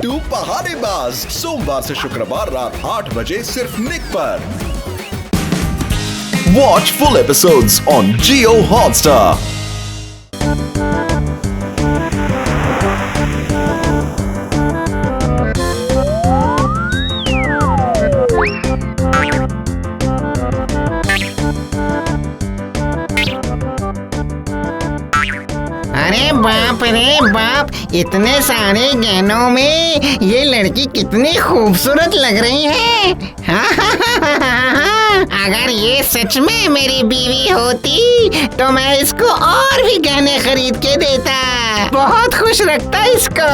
To बहानेबाज, सोमवार से शुक्रवार रात 8 बजे सिर्फ निक पर। Watch full episodes on Jio Hotstar। अरे बाप रे बाप, इतने सारे गहनों में ये लड़की कितनी खूबसूरत लग रही है। अगर ये सच में मेरी बीवी होती तो मैं इसको और भी गहने खरीद के देता, बहुत खुश रखता इसको।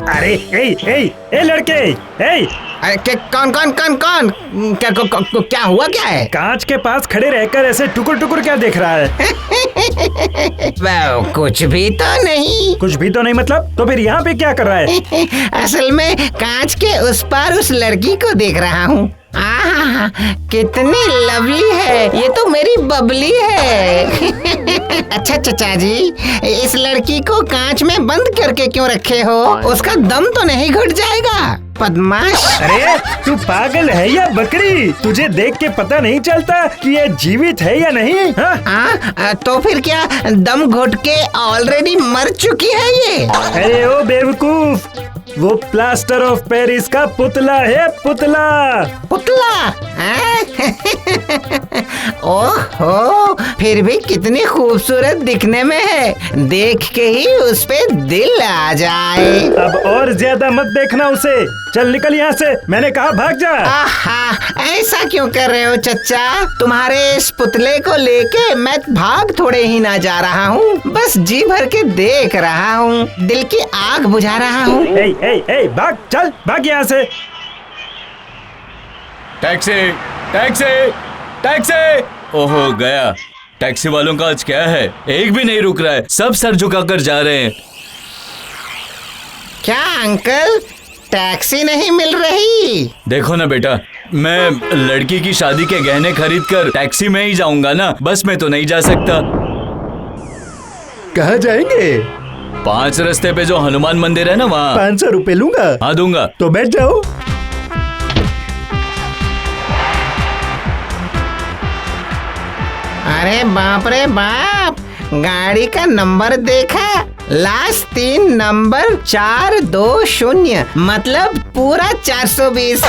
अरे ए लड़के, अरे कौन कौन कौन कौन क्या हुआ, क्या है? कांच के पास खड़े रहकर ऐसे टुकुर टुकुर क्या देख रहा है? कुछ भी तो नहीं। कुछ भी तो नहीं मतलब? तो फिर यहाँ पे क्या कर रहा है? असल में कांच के उस पार उस लड़की को देख रहा हूँ। आहा, कितनी लवली है, ये तो मेरी बबली है। अच्छा चाचा जी, इस लड़की को कांच में बंद करके क्यों रखे हो? उसका दम तो नहीं घुट जाएगा बदमाश? अरे तू पागल है या बकरी? तुझे देख के पता नहीं चलता कि ये जीवित है या नहीं? तो फिर क्या दम घुट के ऑलरेडी मर चुकी है ये? अरे ओ बेवकूफ, वो प्लास्टर ऑफ पेरिस का पुतला है, पुतला। पुतला? ओहो, फिर भी कितनी खूबसूरत दिखने में है, देख के ही उस पे दिल आ जाए। अब और ज्यादा मत देखना उसे, चल निकल यहाँ से, मैंने कहा भाग जा। आहा, ऐसा क्यों कर रहे हो चच्चा? तुम्हारे इस पुतले को लेके मैं भाग थोड़े ही ना जा रहा हूँ, बस जी भर के देख रहा हूँ, दिल की आग बुझा रहा हूँ। भाग, चल भाग यहाँ से। Taxi taxi taxi. ओहो गया, टैक्सी वालों का आज क्या है, एक भी नहीं रुक रहा है, सब सर झुकाकर जा रहे हैं। क्या अंकल, टैक्सी नहीं मिल रही? देखो ना बेटा, मैं लड़की की शादी के गहने खरीद कर टैक्सी में ही जाऊंगा ना, बस में तो नहीं जा सकता। कहाँ जाएंगे? 5 रास्ते पे जो हनुमान मंदिर है ना, वहाँ। 500 रुपए लूंगा। हाँ दूंगा। तो बैठ जाओ। अरे बाप रे बाप, गाड़ी का नंबर देखा? लास्ट 3 नंबर 420, मतलब पूरा 420।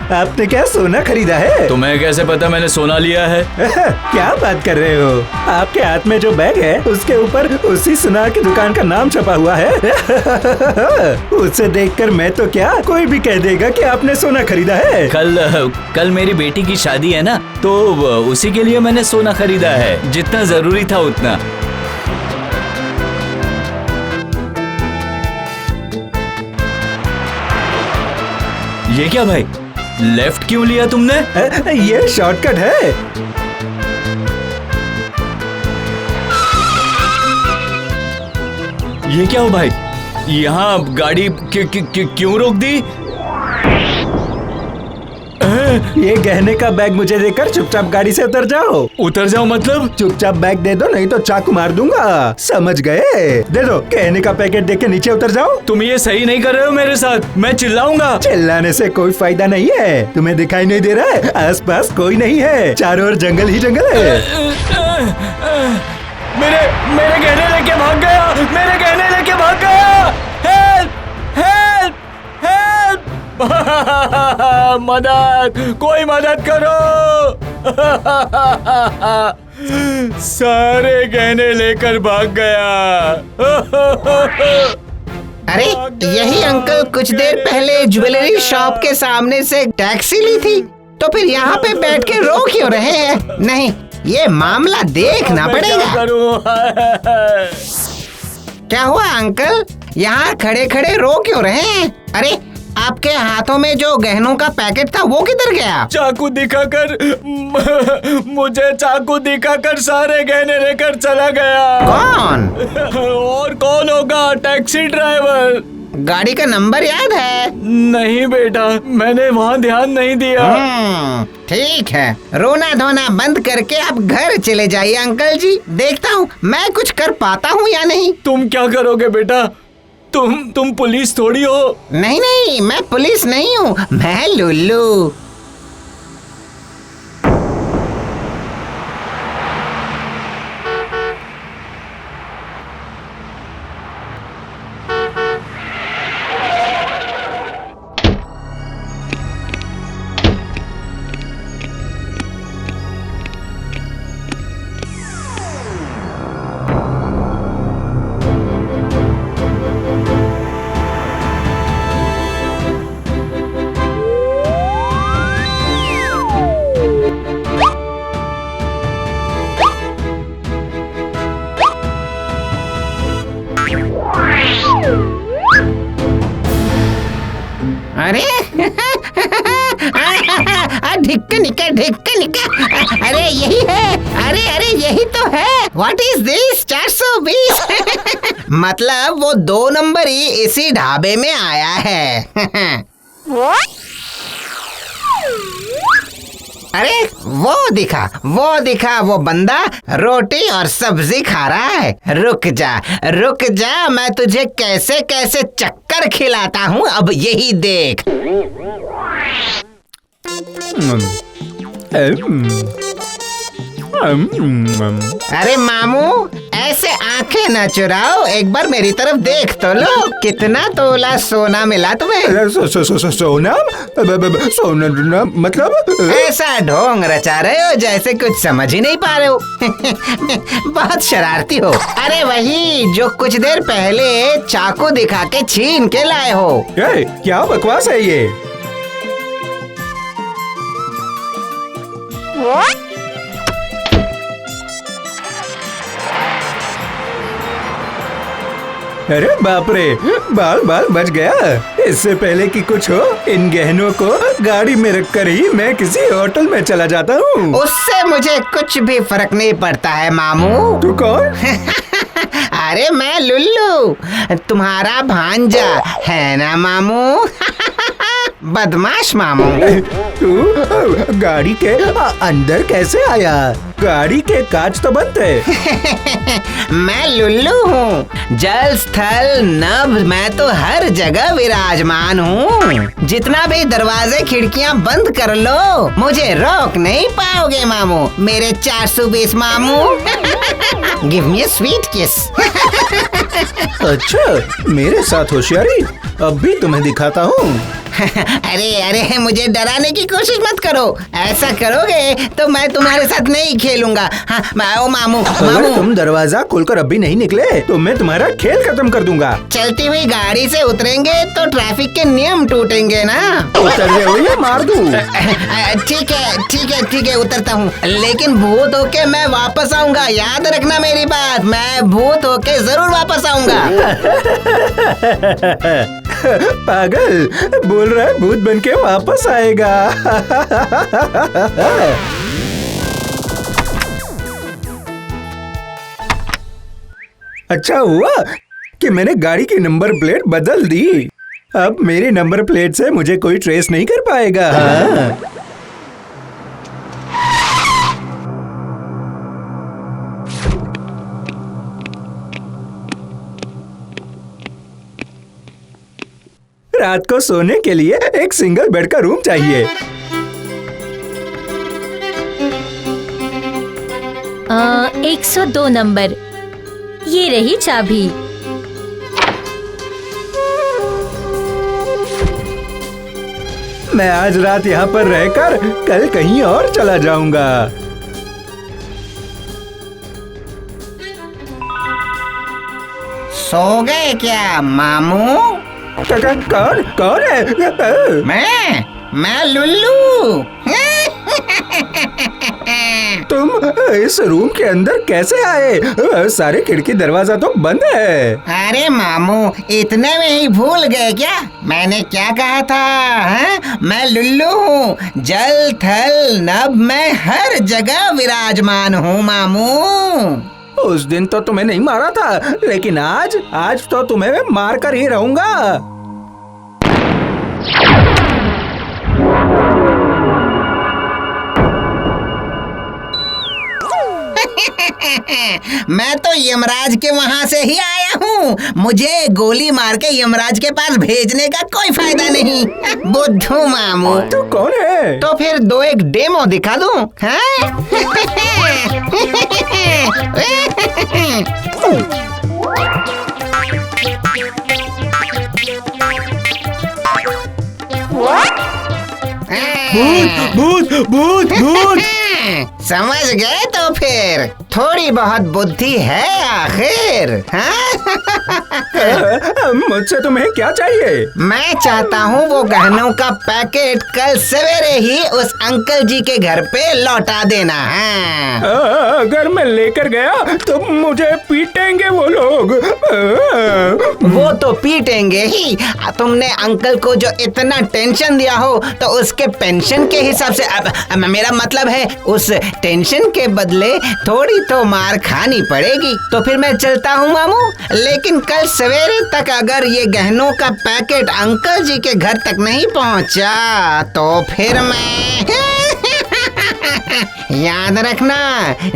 आपने क्या सोना खरीदा है? तुम्हें कैसे पता मैंने सोना लिया है? क्या बात कर रहे हो? आपके हाथ में जो बैग है उसके ऊपर उसी सुनार की दुकान का नाम छपा हुआ है। उसे देखकर मैं तो क्या, कोई भी कह देगा कि आपने सोना खरीदा है। कल मेरी बेटी की शादी है ना, तो उसी के लिए मैंने सोना खरीदा है, जितना जरूरी था उतना। ये क्या भाई, लेफ्ट क्यों लिया तुमने? ये शॉर्टकट है। ये क्या हो भाई, यहाँ गाड़ी क्यों रोक दी? ये गहने का बैग मुझे देकर चुपचाप गाड़ी से उतर जाओ। उतर जाओ मतलब? चुपचाप बैग दे दो, नहीं तो चाकू मार दूंगा, समझ गए? दे दो, गहने का पैकेट देख के नीचे उतर जाओ। तुम ये सही नहीं कर रहे हो मेरे साथ, मैं चिल्लाऊंगा। चिल्लाने से कोई फायदा नहीं है, तुम्हें दिखाई नहीं दे रहा है? आसपास कोई नहीं है, चारों ओर जंगल ही जंगल है। मेरे गहने लेके भाग गया, मेरे गहने लेके भाग गया। Help help help. मदद, कोई मदद करो। सारे गहने लेकर भाग गया। अरे यही अंकल कुछ देर पहले ज्वेलरी शॉप के सामने से टैक्सी ली थी, तो फिर यहाँ पे बैठ के रो क्यों रहे हैं? नहीं, ये मामला देखना पड़ेगा। क्या हुआ अंकल, यहाँ खड़े खड़े रो क्यों रहे हैं? अरे आपके हाथों में जो गहनों का पैकेट था वो किधर गया? चाकू दिखाकर, मुझे चाकू दिखाकर सारे गहने लेकर चला गया। कौन? और कौन होगा? Taxi driver. गाड़ी का नंबर याद है? नहीं बेटा, मैंने वहाँ ध्यान नहीं दिया। ठीक है, रोना धोना बंद करके आप घर चले जाइए अंकल जी। देखता हूँ मैं कुछ कर पाता हूँ या नहीं। तुम क्या करोगे बेटा? तुम पुलिस थोड़ी हो। नहीं नहीं, मैं पुलिस नहीं हूँ, मैं लुल्लू। अरे ढिक्का निक्का, अरे यही है। अरे अरे यही तो है। What is this 420? मतलब वो 2 नंबर ही इसी ढाबे में आया है। अरे वो दिखा वो बंदा रोटी और सब्जी खा रहा है। रुक जा, मैं तुझे कैसे कैसे चक्कर खिलाता हूँ, अब यही देख। अरे मामू, ऐसे आंखें न चुराओ, एक बार मेरी तरफ देख तो लो। कितना तोला सोना मिला तुम्हें? सोना मतलब? ऐसा ढोंग रचा रहे हो जैसे कुछ समझ ही नहीं पा रहे हो। बहुत शरारती हो। अरे वही जो कुछ देर पहले चाकू दिखा के छीन के लाए हो। क्या बकवास है ये? अरे बाप रे, बाल बच गया। इससे पहले कि कुछ हो, इन गहनों को गाड़ी में रखकर ही मैं किसी होटल में चला जाता हूँ। उससे मुझे कुछ भी फर्क नहीं पड़ता है मामू। तू कौन? अरे मैं लुल्लू, तुम्हारा भांजा है ना मामू। बदमाश मामू। तू गाड़ी के अंदर कैसे आया? गाड़ी के कांच तो बंद है। मैं लुल्लू हूँ, जल स्थल नभ मैं तो हर जगह विराजमान हूँ। जितना भी दरवाजे खिड़कियाँ बंद कर लो, मुझे रोक नहीं पाओगे मामू, मेरे 420 मामू। गिव मी अ स्वीट किस। अच्छा, मेरे साथ होशियारी? अब भी तुम्हें दिखाता हूँ। अरे मुझे डराने की कोशिश मत करो। ऐसा करोगे तो मैं तुम्हारे साथ नहीं खेलूंगा। हाँ, मामू। अगर तुम दरवाजा खोलकर अभी नहीं निकले तो मैं तुम्हारा खेल खत्म कर दूंगा। चलती हुई गाड़ी से उतरेंगे तो ट्रैफिक के नियम टूटेंगे ना। उतर रहे हो या मार दूं? ठीक है उतरता हूँ, लेकिन भूत होके मैं वापस आऊंगा। याद रखना मेरी बात, मैं भूत होके जरूर वापस आऊंगा। पागल, बोल रहा है भूत बनके वापस आएगा। अच्छा हुआ कि मैंने गाड़ी की नंबर प्लेट बदल दी। अब मेरी नंबर प्लेट से मुझे कोई ट्रेस नहीं कर पाएगा। हाँ। रात को सोने के लिए एक सिंगल बेड का रूम चाहिए। 102 नंबर, ये रही चाबी। मैं आज रात यहाँ पर रहकर कल कहीं और चला जाऊंगा। सो गए क्या मामू? कौन है? मैं लुल्लू। तुम इस रूम के अंदर कैसे आए? सारे खिड़की दरवाजा तो बंद है। अरे मामू, इतने में ही भूल गए क्या? मैंने क्या कहा था? मैं लुल्लू हूँ, जल थल नभ मैं हर जगह विराजमान हूँ मामू। उस दिन तो तुम्हें नहीं मारा था, लेकिन आज तो तुम्हें मैं मार कर ही रहूंगा। मैं तो यमराज के वहाँ से ही आया हूँ। मुझे गोली मार के यमराज के पास भेजने का कोई फायदा नहीं। बुद्धू मामू। तू कौन है? तो फिर दो एक डेमो दिखा दूँ? भूत भूत भूत। समझ गए? तो फिर थोड़ी बहुत बुद्धि है आखिर। मुझसे तुम्हें क्या चाहिए? मैं चाहता हूँ वो गहनों का पैकेट कल सवेरे ही उस अंकल जी के घर पे लौटा देना है। अगर मैं लेकर गया तो मुझे पीटेंगे वो लोग। वो तो पीटेंगे ही। तुमने अंकल को जो इतना टेंशन दिया हो तो उसके पेंशन के हिसाब से मेरा मतलब है उस टेंशन के बदले थोड़ी तो मार खानी पड़ेगी। तो फिर मैं चलता हूँ मामू, लेकिन कल सवेरे तक अगर ये गहनों का पैकेट अंकल जी के घर तक नहीं पहुँचा तो फिर मैं याद रखना,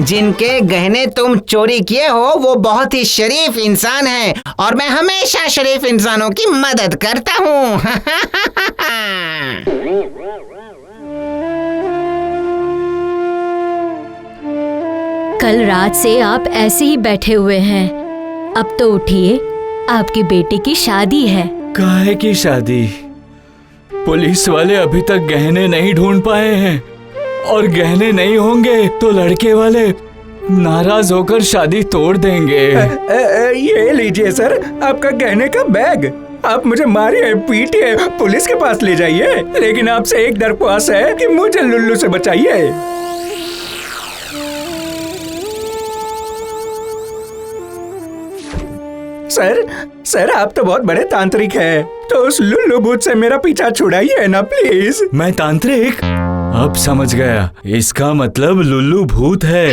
जिनके गहने तुम चोरी किए हो वो बहुत ही शरीफ इंसान हैं और मैं हमेशा शरीफ इंसानों की मदद करता हूँ। कल रात से आप ऐसे ही बैठे हुए हैं। अब तो उठिए, आपकी बेटी की शादी है। काहे की शादी? पुलिस वाले अभी तक गहने नहीं ढूंढ पाए हैं और गहने नहीं होंगे तो लड़के वाले नाराज होकर शादी तोड़ देंगे। ये लीजिए सर, आपका गहने का बैग। आप मुझे मारिए, पीटिए, पुलिस के पास ले जाइए, लेकिन आपसे एक दरख्वास्त है कि मुझे लुल्लू से बचाइए। सर आप तो बहुत बड़े तांत्रिक हैं, तो उस लुल्लू भूत से मेरा पीछा छुड़ाइए ना प्लीज। मैं तांत्रिक? अब समझ गया, इसका मतलब लुल्लू भूत है।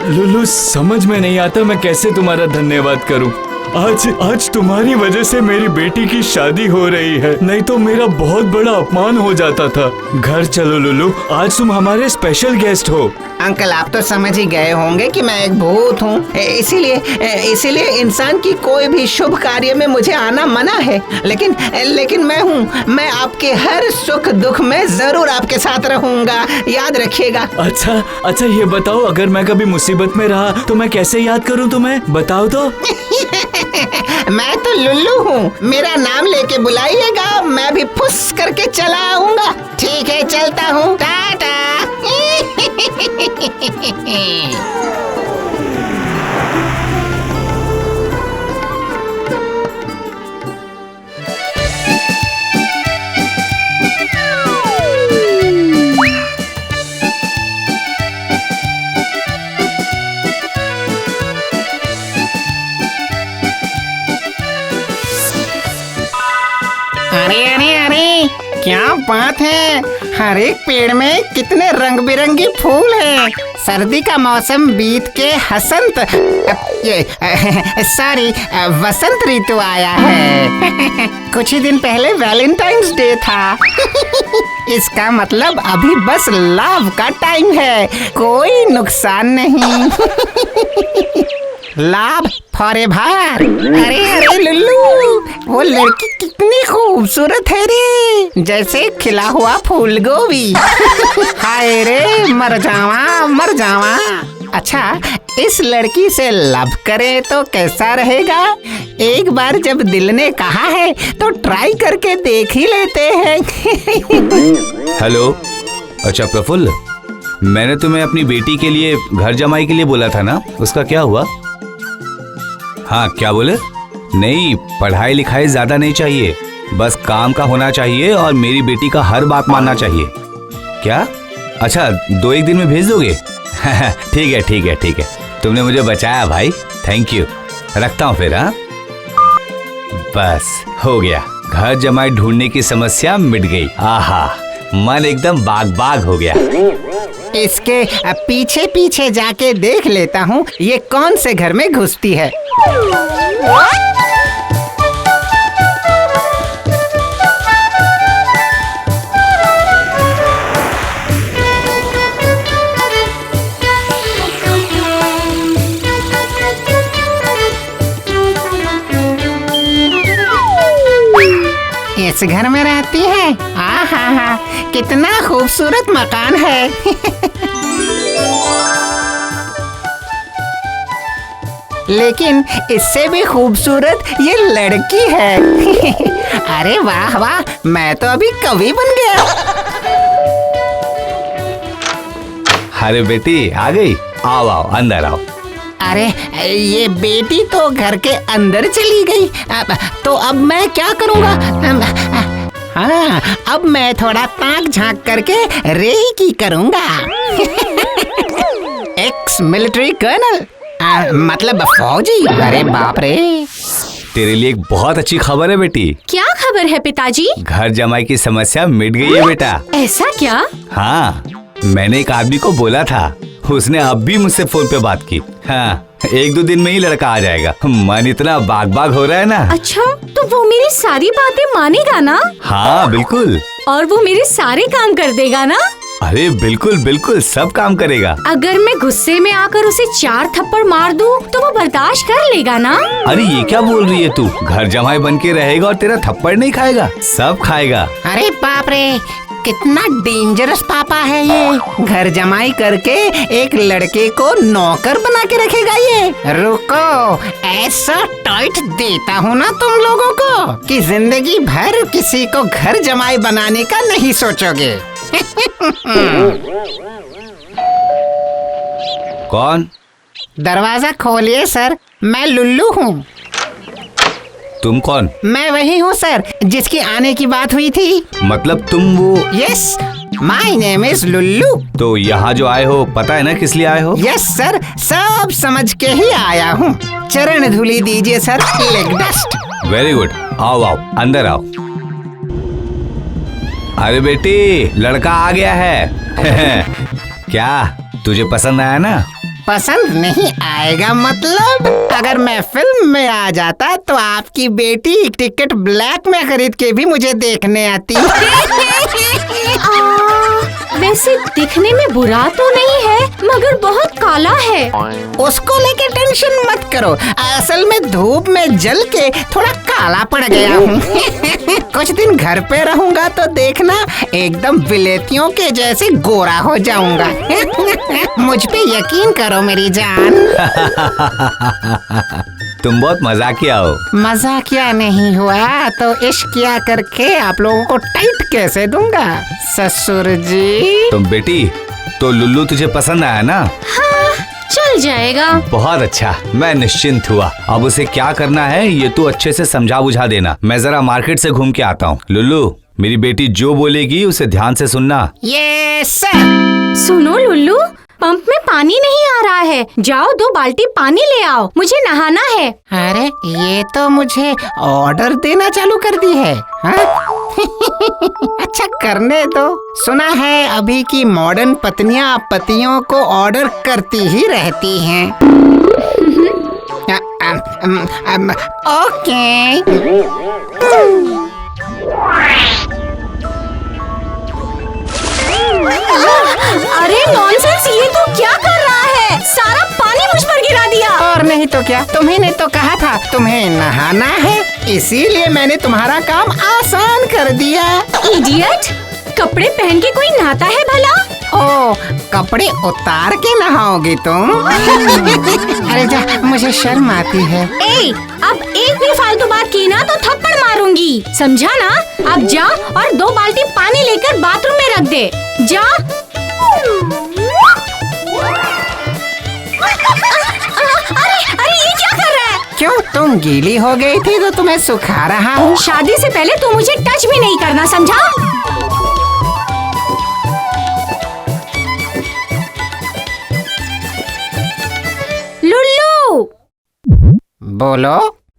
लुल्लू समझ में नहीं आता मैं कैसे तुम्हारा धन्यवाद करूं। आज तुम्हारी वजह से मेरी बेटी की शादी हो रही है, नहीं तो मेरा बहुत बड़ा अपमान हो जाता था। घर चलो लुल्लू, आज तुम हमारे स्पेशल गेस्ट हो। अंकल आप तो समझ ही गए होंगे कि मैं एक भूत हूँ, इसीलिए इंसान की कोई भी शुभ कार्य में मुझे आना मना है। लेकिन मैं आपके हर सुख दुख में जरूर आपके साथ रहूंगा, याद रखिएगा। अच्छा ये बताओ, अगर मैं कभी मुसीबत में रहा तो मैं कैसे याद करूँ तुम्हें, बताओ तो। मैं तो लुल्लू हूँ, मेरा नाम लेके बुलाइएगा, मैं भी फुस करके चला आऊंगा। ठीक है, चलता हूँ, टाटा। अरे क्या बात है, हर एक पेड़ में कितने रंग बिरंगे फूल हैं। सर्दी का मौसम बीत के वसंत ऋतु आया है। कुछ ही दिन पहले वैलेंटाइंस डे था। इसका मतलब अभी बस लव का टाइम है, कोई नुकसान नहीं। लाभ फॉरएवर। अरे लुल्लू, वो लड़की कितनी खूबसूरत है रे, जैसे खिला हुआ फूल गोभी। हाय रे, मर जावा। अच्छा, इस लड़की से लव करें तो कैसा रहेगा? एक बार जब दिल ने कहा है तो ट्राई करके देख ही लेते हैं। हेलो, अच्छा प्रफुल्ल, मैंने तुम्हें अपनी बेटी के लिए घर जमाई के लिए बोला था ना, उसका क्या हुआ? हाँ, क्या बोले? नहीं, पढ़ाई लिखाई ज्यादा नहीं चाहिए, बस काम का होना चाहिए और मेरी बेटी का हर बात मानना चाहिए। क्या? अच्छा, 2-1 दिन में भेज दोगे? ठीक है, तुमने मुझे बचाया भाई, थैंक यू। रखता हूँ फिर। हाँ। बस हो गया, घर जमाई ढूंढने की समस्या मिट गई। आहा, मन एकदम बाग बाग हो गया। इसके पीछे पीछे जाके देख लेता हूँ ये कौन से घर में घुसती है। इस घर में रहती है। आहा, कितना खूबसूरत मकान है। लेकिन इससे भी खूबसूरत ये लड़की है। अरे वाह वाह, मैं तो अभी कवि बन गया। अरे बेटी आ गई, आओ आओ अंदर आओ। अरे ये बेटी तो घर के अंदर चली गई। तो अब मैं क्या करूँगा? हाँ, अब मैं थोड़ा ताक झांक करके रेकी करूँगा। एक्स मिलिट्री कर्नल, मतलब फौजी। अरे बाप रे। तेरे लिए एक बहुत अच्छी खबर है बेटी। क्या खबर है पिताजी? घर जमाई की समस्या मिट गई है बेटा। ऐसा क्या? हाँ, मैंने एक आदमी को बोला था, उसने अब भी मुझसे फोन पे बात की। हाँ, 1-2 दिन में ही लड़का आ जाएगा। मन इतना बाग बाग हो रहा है ना। अच्छा, तो वो मेरी सारी बातें मानेगा ना? हाँ बिल्कुल। और वो मेरे सारे काम कर देगा ना? अरे बिल्कुल बिल्कुल, सब काम करेगा। अगर मैं गुस्से में आकर उसे 4 थप्पड़ मार दूं, तो वो बर्दाश्त कर लेगा ना? अरे ये क्या बोल रही है तू? घर जमाई बन के रहेगा और तेरा थप्पड़ नहीं खाएगा, सब खाएगा। अरे बाप रे, कितना डेंजरस पापा है ये। घर जमाई करके एक लड़के को नौकर बना के रखेगा ये। रुको, ऐसा टाइट देता हूँ ना तुम लोगों को कि जिंदगी भर किसी को घर जमाई बनाने का नहीं सोचोगे। कौन? दरवाजा खोलिए सर, मैं लुल्लू हूँ। तुम कौन? मैं वही हूँ सर, जिसकी आने की बात हुई थी। मतलब तुम वो? Yes, my name is Lulu. तो यहाँ जो आए हो पता है ना किस लिए आए हो? यस सर, सब समझ के ही आया हूँ। चरण धूली दीजिए sir, leg dust. Very good, आओ आओ अंदर आओ। अरे बेटी, लड़का आ गया है। क्या तुझे पसंद आया ना? पसंद नहीं आएगा मतलब? अगर मैं फिल्म में आ जाता तो आपकी बेटी टिकट ब्लैक में खरीद के भी मुझे देखने आती। वैसे दिखने में बुरा तो नहीं है, मगर बहुत काला है। उसको लेके टेंशन मत करो, असल में धूप में जल के थोड़ा काला पड़ गया हूँ। कुछ दिन घर पे रहूंगा तो देखना, एकदम विलेतियों के जैसे गोरा हो जाऊंगा। मुझ पे यकीन करो मेरी जान। तुम बहुत मजाकिया हो। मजाकिया नहीं हुआ तो इश्क किया करके आप लोगों को टाइट कैसे दूंगा ससुर जी। तुम बेटी, तो लुल्लू तुझे पसंद आया ना? हाँ, चल जाएगा। बहुत अच्छा, मैं निश्चिंत हुआ। अब उसे क्या करना है ये तू अच्छे से समझा बुझा देना। मैं जरा मार्केट से घूम के आता हूँ। लुल्लू, मेरी बेटी जो बोलेगी उसे ध्यान से सुनना। Yes sir. सुनो लुल्लू, पंप में पानी नहीं आ रहा है, जाओ 2 बाल्टी पानी ले आओ, मुझे नहाना है। अरे ये तो मुझे ऑर्डर देना चालू कर दी है। हाँ? अच्छा करने दो। सुना है अभी की मॉडर्न पत्नियां पतियों को ऑर्डर करती ही रहती हैं। ओके। अरे नॉनसेंस, ये तू क्या कर रहा है? सारा पानी मुझ पर गिरा दिया। और नहीं तो क्या, तुम्ही ने तो कहा था तुम्हें नहाना है, इसीलिए मैंने तुम्हारा काम आसान कर दिया। इडियट, कपड़े पहन के कोई नहाता है भला? ओ, कपड़े उतार के नहाओगी तुम? अरे जा, मुझे शर्म आती है। ए, अब एक भी फालतू बात की ना तो थप्पड़ मारूंगी, समझा ना? अब जा और 2 बाल्टी पानी लेकर बाथरूम में रख दे, जा। अरे ये क्या कर रहा है? क्यों, तुम गीली हो गई थी तो तुम्हें सुखा रहा हूँ। शादी से पहले तू मुझे टच भी नहीं करना, समझा? लुल्लू, बोलो।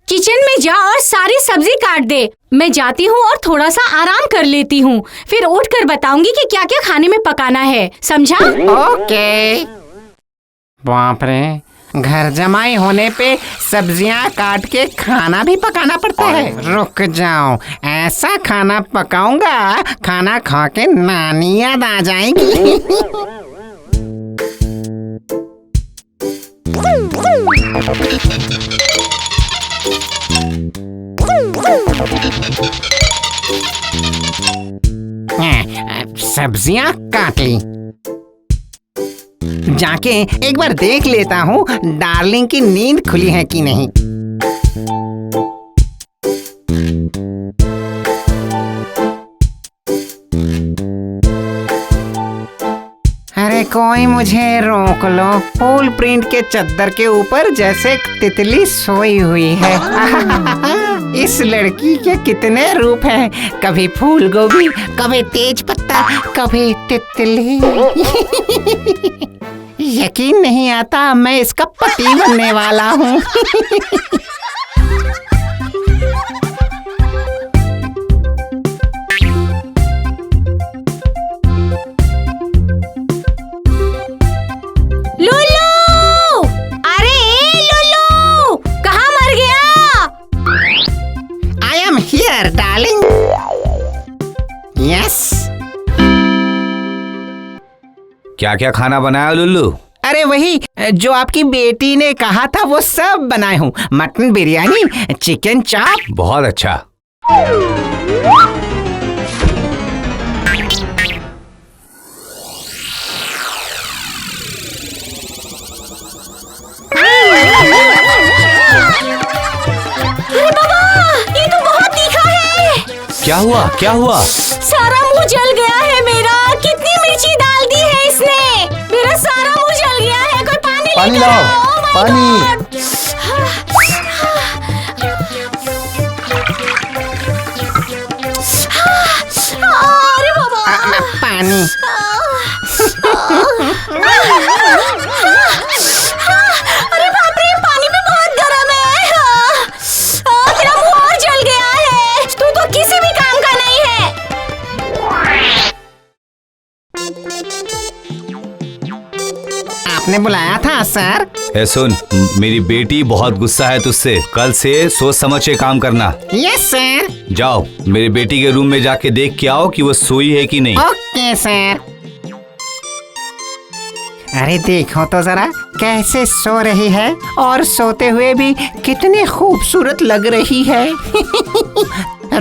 किचन में जा और सारी सब्जी काट दे। मैं जाती हूँ और थोड़ा सा आराम कर लेती हूँ, फिर उठ कर बताऊंगी कि क्या क्या खाने में पकाना है, समझा? ओके। बाप रे, घर जमाई होने पे सब्जियां काट के खाना भी पकाना पड़ता है। रुक जाओ, ऐसा खाना पकाऊंगा, खाना खा के नानी याद आ जाएगी। सब्जियां काट ली, जाके एक बार देख लेता हूँ डार्लिंग की नींद खुली है कि नहीं। अरे कोई मुझे रोक लो, फुल प्रिंट के चद्दर के ऊपर जैसे तितली सोई हुई है। इस लड़की के कितने रूप हैं, कभी फूल गोभी, कभी तेज पत्ता, कभी तितली। यकीन नहीं आता मैं इसका पति बनने वाला हूँ। लुल्लू! अरे लुल्लू, कहाँ मर गया? I am here darling. Yes. क्या क्या खाना बनाया लुल्लू? अरे वही जो आपकी बेटी ने कहा था वो सब बनाए हूँ। मटन बिरयानी, चिकन चाप। बहुत अच्छा। अरे बाबा, ये तो बहुत तीखा है। क्या हुआ, क्या हुआ? सारा मुंह जल गया है मेरा। कितनी मिर्ची डाल दी है इसने, मेरा सारा मुंह जल गया है। कोई पानी लेकर आओ। Oh my God! अरे बाबा, पानी। अरे बाप रे, पानी में बहुत गर्म है। मेरा मुंह और जल गया है। तू तो किसी भी काम का नहीं है। आपने बुलाया था सर? ए सुन, मेरी बेटी बहुत गुस्सा है तुझसे। कल से सोच समझ के काम करना। Yes sir. जाओ मेरी बेटी के रूम में जाके देख के आओ कि वो सोई है कि नहीं। Okay sir. अरे देखो तो जरा कैसे सो रही है, और सोते हुए भी कितनी खूबसूरत लग रही है।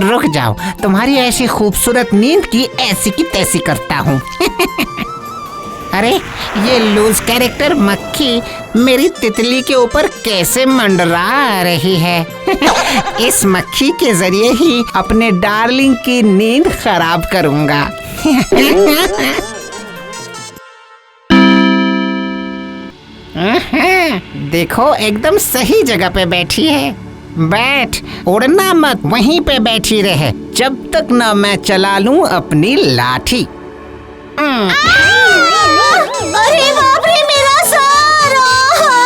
रुक जाओ, तुम्हारी ऐसी खूबसूरत नींद की ऐसी की तैसी करता हूँ। अरे ये लूज कैरेक्टर मक्खी मेरी तितली के ऊपर कैसे मंडरा रही है। इस मक्खी के जरिए ही अपने डार्लिंग की नींद खराब करूँगा। देखो एकदम सही जगह पे बैठी है। बैठ, उड़ना मत, वहीं पे बैठी रहे जब तक न मैं चला लूं अपनी लाठी। अरे बाप रे, मेरा सर!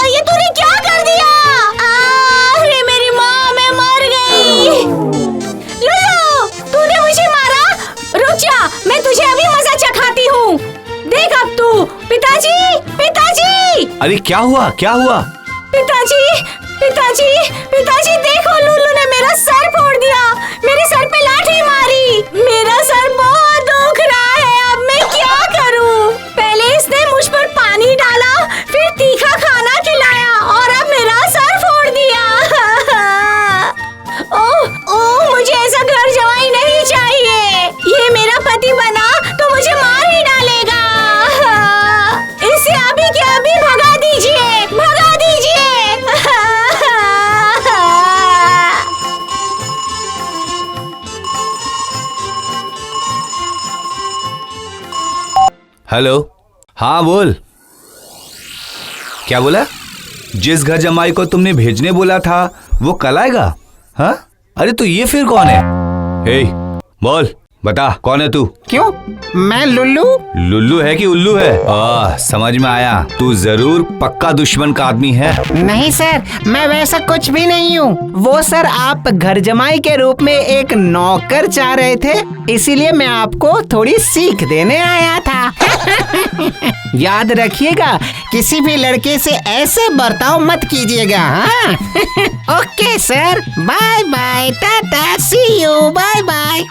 ये तूने क्या कर दिया? अरे मेरी माँ, मैं मर गई। लुल्लू, तूने मुझे मारा? रुक जा, मैं तुझे अभी मजा चखाती हूँ। देख अब तू। पिताजी, पिताजी! अरे क्या हुआ, क्या हुआ? पिताजी, पिताजी, पिताजी देखो, लुल्लू ने मेरा सर फोड़ दिया। मेरे सर पे लाठी मारी। मेरा सर बहुत दुख रहा है। अब मैं क्या करूं? पहले इसने मुझ पर पानी डाला, फिर तीखा खाना खिलाया, और अब मेरा सर फोड़ दिया। ओह ओह, मुझे ऐसा घर जमाई नहीं चाहिए। ये मेरा पति बना तो मुझे मार ही डालेगा। इसे अभी के अभी भगा दीजिए, भगा दीजिए। हेलो, हाँ बोल। क्या बोला? जिस घर जमाई को तुमने भेजने बोला था वो कल आएगा? हाँ? अरे तो ये फिर कौन है? हे, बोल बता कौन है तू? क्यों? मैं लुल्लू। लुल्लू है कि उल्लू है? समझ में आया, तू जरूर पक्का दुश्मन का आदमी है। नहीं सर, मैं वैसा कुछ भी नहीं हूँ। वो सर, आप घर जमाई के रूप में एक नौकर चाह रहे थे, इसीलिए मैं आपको थोड़ी सीख देने आया था। याद रखिएगा, किसी भी लड़के से ऐसे बर्ताव मत कीजिएगा। हाँ? Okay sir, bye bye, tata, see you, bye bye.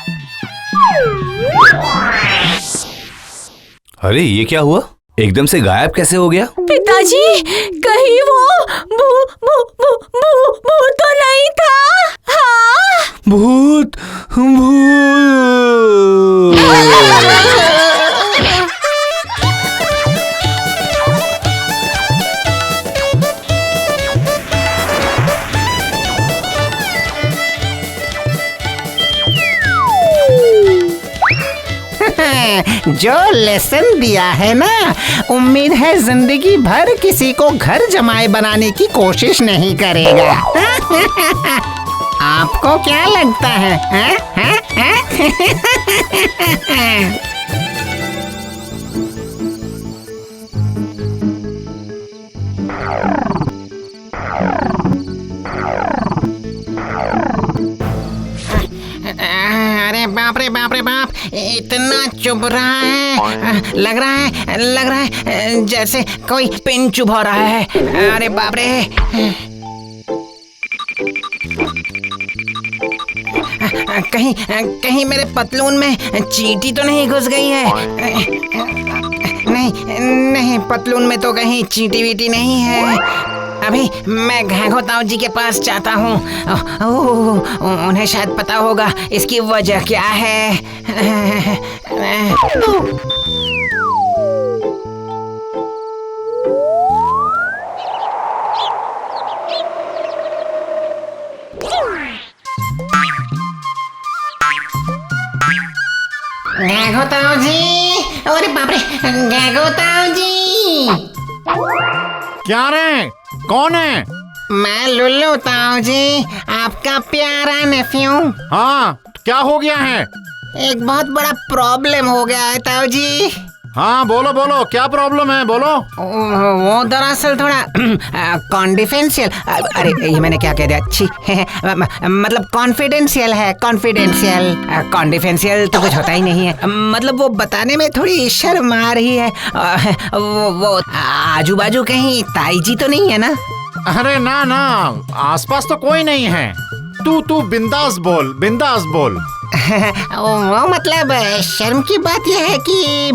अरे ये क्या हुआ? एकदम से गायब कैसे हो गया? पिताजी, कहीं वो भूत तो नहीं था? हाँ? भूत भूत। जो लेसन दिया है ना, उम्मीद है जिंदगी भर किसी को घर जमाए बनाने की कोशिश नहीं करेगा। आपको क्या लगता है? अरे बाप रे बाप रे बाप, इतना चुभ रहा है, लग रहा है जैसे कोई पिन चुभा रहा है। अरे बाप रे, कहीं मेरे पतलून में चींटी तो नहीं घुस गई है? नहीं, पतलून में तो कहीं चींटी वीटी नहीं है। अभी मैं घाघो ताऊ जी के पास जाता हूँ, उन्हें शायद पता होगा इसकी वजह क्या है। घाघो ताऊ जी, अरे बाप रे, घाघो ताऊ जी। क्या रे, कौन है? मैं लुल्लू ताऊ जी, आपका प्यारा नेफ्यू। हाँ, क्या हो गया है? एक बहुत बड़ा प्रॉब्लम हो गया है ताऊ जी। हाँ बोलो बोलो, क्या प्रॉब्लम है, बोलो। वो दरअसल थोड़ा कॉन्फिडेंशियल, अरे ये मैंने क्या कह दिया, अच्छी मतलब कॉन्फिडेंशियल है, कॉन्फिडेंशियल तो कुछ होता ही नहीं है। मतलब वो बताने में थोड़ी शर्म आ रही है। वो आजू बाजू कहीं ताई जी तो नहीं है ना? अरे ना ना, आसपास तो कोई नहीं है। तू बिंदास बोल, बिंदास बोल। वो मतलब शर्म की बात यह है कि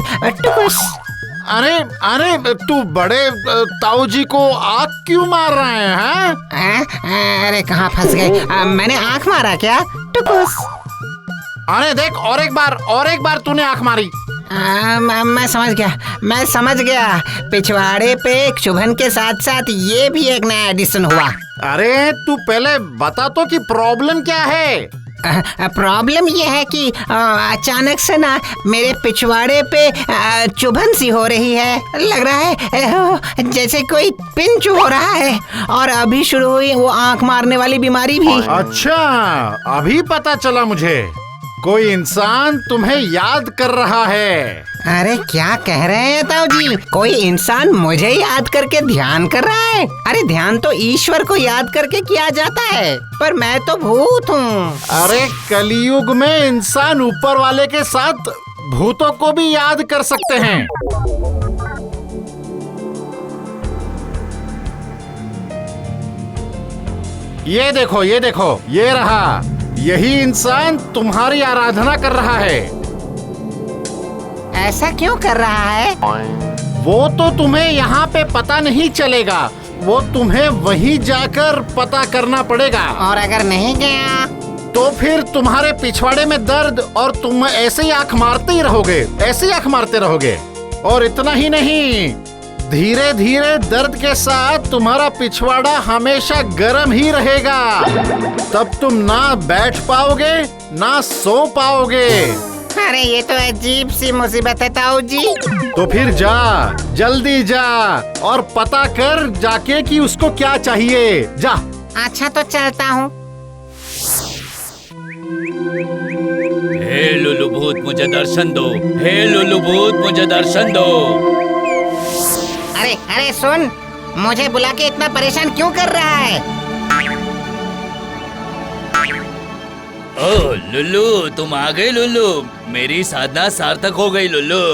अरे तू बड़े ताऊ जी को आँख क्यों मार रहे हैं? अरे कहाँ फंस गए? मैंने आँख मारा क्या? टुकुस। अरे देख, और एक बार तूने आँख मारी। मैं समझ गया। पिछवाड़े पे एक चुभन के साथ साथ ये भी एक नया एडिशन हुआ। अरे तू पहले बता तो कि प्रॉब्लम क्या है? प्रॉब्लम ये है कि अचानक से ना मेरे पिछवाड़े पे चुभन सी हो रही है। लग रहा है जैसे कोई पिन चुभ रहा है, और अभी शुरू हुई वो आंख मारने वाली बीमारी भी। अच्छा, अभी पता चला मुझे, कोई इंसान तुम्हें याद कर रहा है। अरे क्या कह रहे हैं ताऊ जी? कोई इंसान मुझे याद करके ध्यान कर रहा है? अरे ध्यान तो ईश्वर को याद करके किया जाता है, पर मैं तो भूत हूँ। अरे कलयुग में इंसान ऊपर वाले के साथ भूतों को भी याद कर सकते हैं। ये देखो, ये रहा, यही इंसान तुम्हारी आराधना कर रहा है। ऐसा क्यों कर रहा है? वो तो तुम्हें यहाँ पे पता नहीं चलेगा, वो तुम्हें वहीं जाकर पता करना पड़ेगा। और अगर नहीं गया तो फिर तुम्हारे पिछवाड़े में दर्द, और तुम ऐसे ही आंख मारते रहोगे। और इतना ही नहीं, धीरे धीरे दर्द के साथ तुम्हारा पिछवाड़ा हमेशा गर्म ही रहेगा। तब तुम ना बैठ पाओगे ना सो पाओगे। अरे ये तो अजीब सी मुसीबत है ताऊ जी। तो फिर जा, जल्दी जा और पता कर जाके कि उसको क्या चाहिए। जा। अच्छा तो चलता हूँ। हे लुल्लू भूत भूत मुझे दर्शन दो, हे लुल्लू भूत मुझे दर्शन दो। अरे अरे सुन, मुझे बुला के इतना परेशान क्यों कर रहा है? ओह लुल्लू, तुम आ गए लुल्लू, मेरी साधना सार्थक हो गई लुल्लू।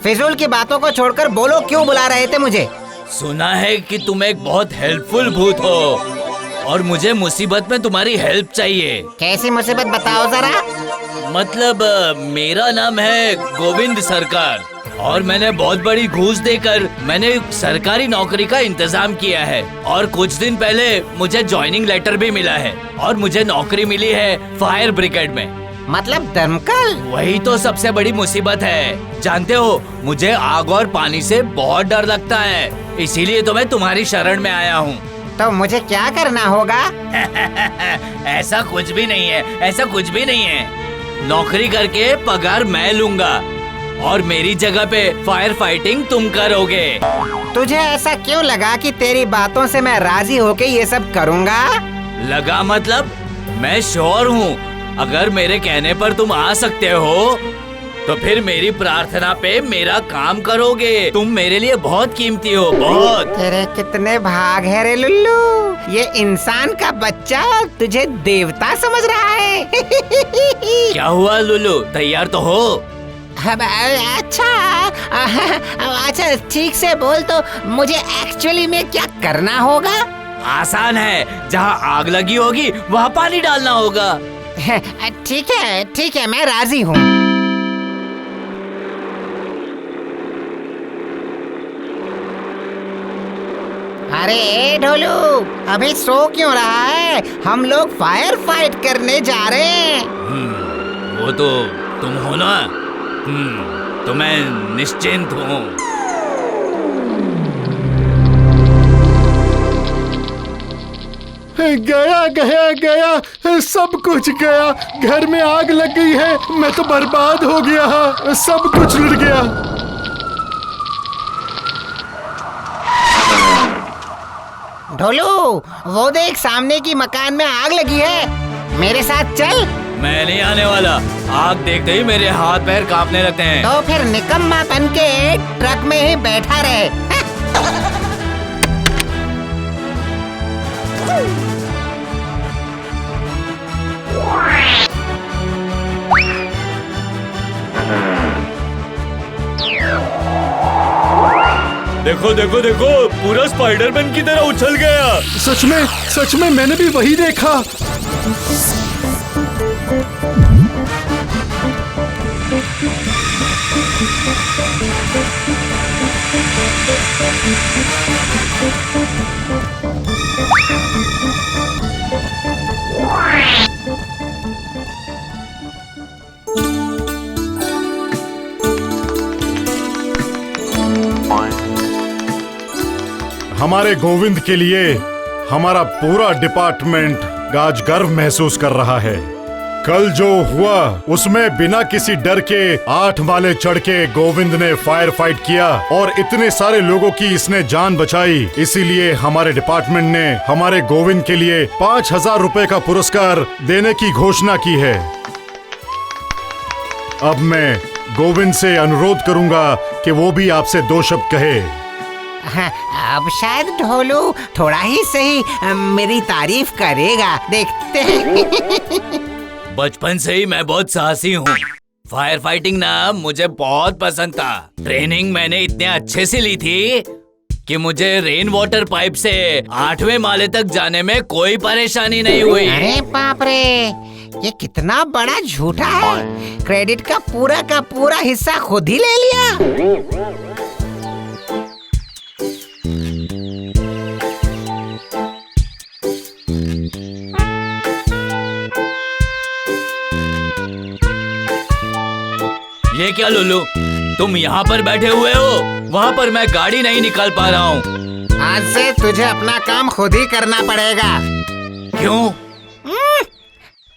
फिजूल की बातों को छोड़कर बोलो, क्यों बुला रहे थे मुझे? सुना है कि तुम एक बहुत हेल्पफुल भूत हो और मुझे मुसीबत में तुम्हारी हेल्प चाहिए। कैसी मुसीबत बताओ जरा। मतलब मेरा नाम है गोविंद सरकार और मैंने बहुत बड़ी घूस देकर मैंने सरकारी नौकरी का इंतजाम किया है और कुछ दिन पहले मुझे ज्वाइनिंग लेटर भी मिला है और मुझे नौकरी मिली है फायर ब्रिगेड में। मतलब दमकल? वही तो सबसे बड़ी मुसीबत है। जानते हो, मुझे आग और पानी से बहुत डर लगता है, इसीलिए तो मैं तुम्हारी शरण में आया हूँ। तो मुझे क्या करना होगा? ऐसा कुछ भी नहीं है, ऐसा कुछ भी नहीं है। नौकरी करके पगार मैं लूंगा और मेरी जगह पे फायर फाइटिंग तुम करोगे। तुझे ऐसा क्यों लगा कि तेरी बातों से मैं राजी होके ये सब करूँगा? लगा मतलब? मैं श्योर हूँ, अगर मेरे कहने पर तुम आ सकते हो तो फिर मेरी प्रार्थना पे मेरा काम करोगे। तुम मेरे लिए बहुत कीमती हो, बहुत। तेरे कितने भाग है रे लुल्लू, ये इंसान का बच्चा तुझे देवता समझ रहा है। क्या हुआ लुल्लू, तैयार तो हो? अच्छा ठीक से बोल, तो मुझे एक्चुअली में क्या करना होगा? आसान है, जहाँ आग लगी होगी वहाँ पानी डालना होगा। ठीक है, मैं राजी हूँ। अरे ढोलू, अभी सो क्यों रहा है? हम लोग फायर फाइट करने जा रहे हैं। वो तो तुम हो ना। तो मैं निश्चिंत हूँ। गया गया गया, सब कुछ गया। घर में आग लग गई है, मैं तो बर्बाद हो गया, सब कुछ लुट गया। ढोलू, वो देख, सामने की मकान में आग लगी है, मेरे साथ चल। मैं नहीं आने वाला, आग देखते ही मेरे हाथ पैर कांपने लगते हैं। तो फिर निकम्मा बन के ट्रक में ही बैठा रहे। देखो देखो देखो, पूरा स्पाइडरमैन की तरह उछल गया। सच में मैंने भी वही देखा। हमारे गोविंद के लिए हमारा पूरा डिपार्टमेंट आज गर्व महसूस कर रहा है। कल जो हुआ उसमें बिना किसी डर के 8 माले चढ़ के गोविंद ने फायर फाइट किया और इतने सारे लोगों की इसने जान बचाई। इसीलिए हमारे डिपार्टमेंट ने हमारे गोविंद के लिए 5000 रुपए का पुरस्कार देने की घोषणा की है। अब मैं गोविंद से अनुरोध करूंगा कि वो भी आपसे 2 शब्द कहे। हाँ, अब शायद ढोलू थोड़ा ही सही मेरी तारीफ करेगा, देखते हैं। बचपन से ही मैं बहुत साहसी हूँ। फायर फाइटिंग ना मुझे बहुत पसंद था। ट्रेनिंग मैंने इतने अच्छे से ली थी कि मुझे रेन वाटर पाइप से 8वें माले तक जाने में कोई परेशानी नहीं हुई। अरे बाप रे, ये कितना बड़ा झूठा है। क्रेडिट का पूरा हिस्सा खुद ही ले लिया। ये क्या लुल्लू, तुम यहाँ पर बैठे हुए हो? वहाँ पर मैं गाड़ी नहीं निकाल पा रहा हूँ। आज से तुझे अपना काम खुद ही करना पड़ेगा। क्यों?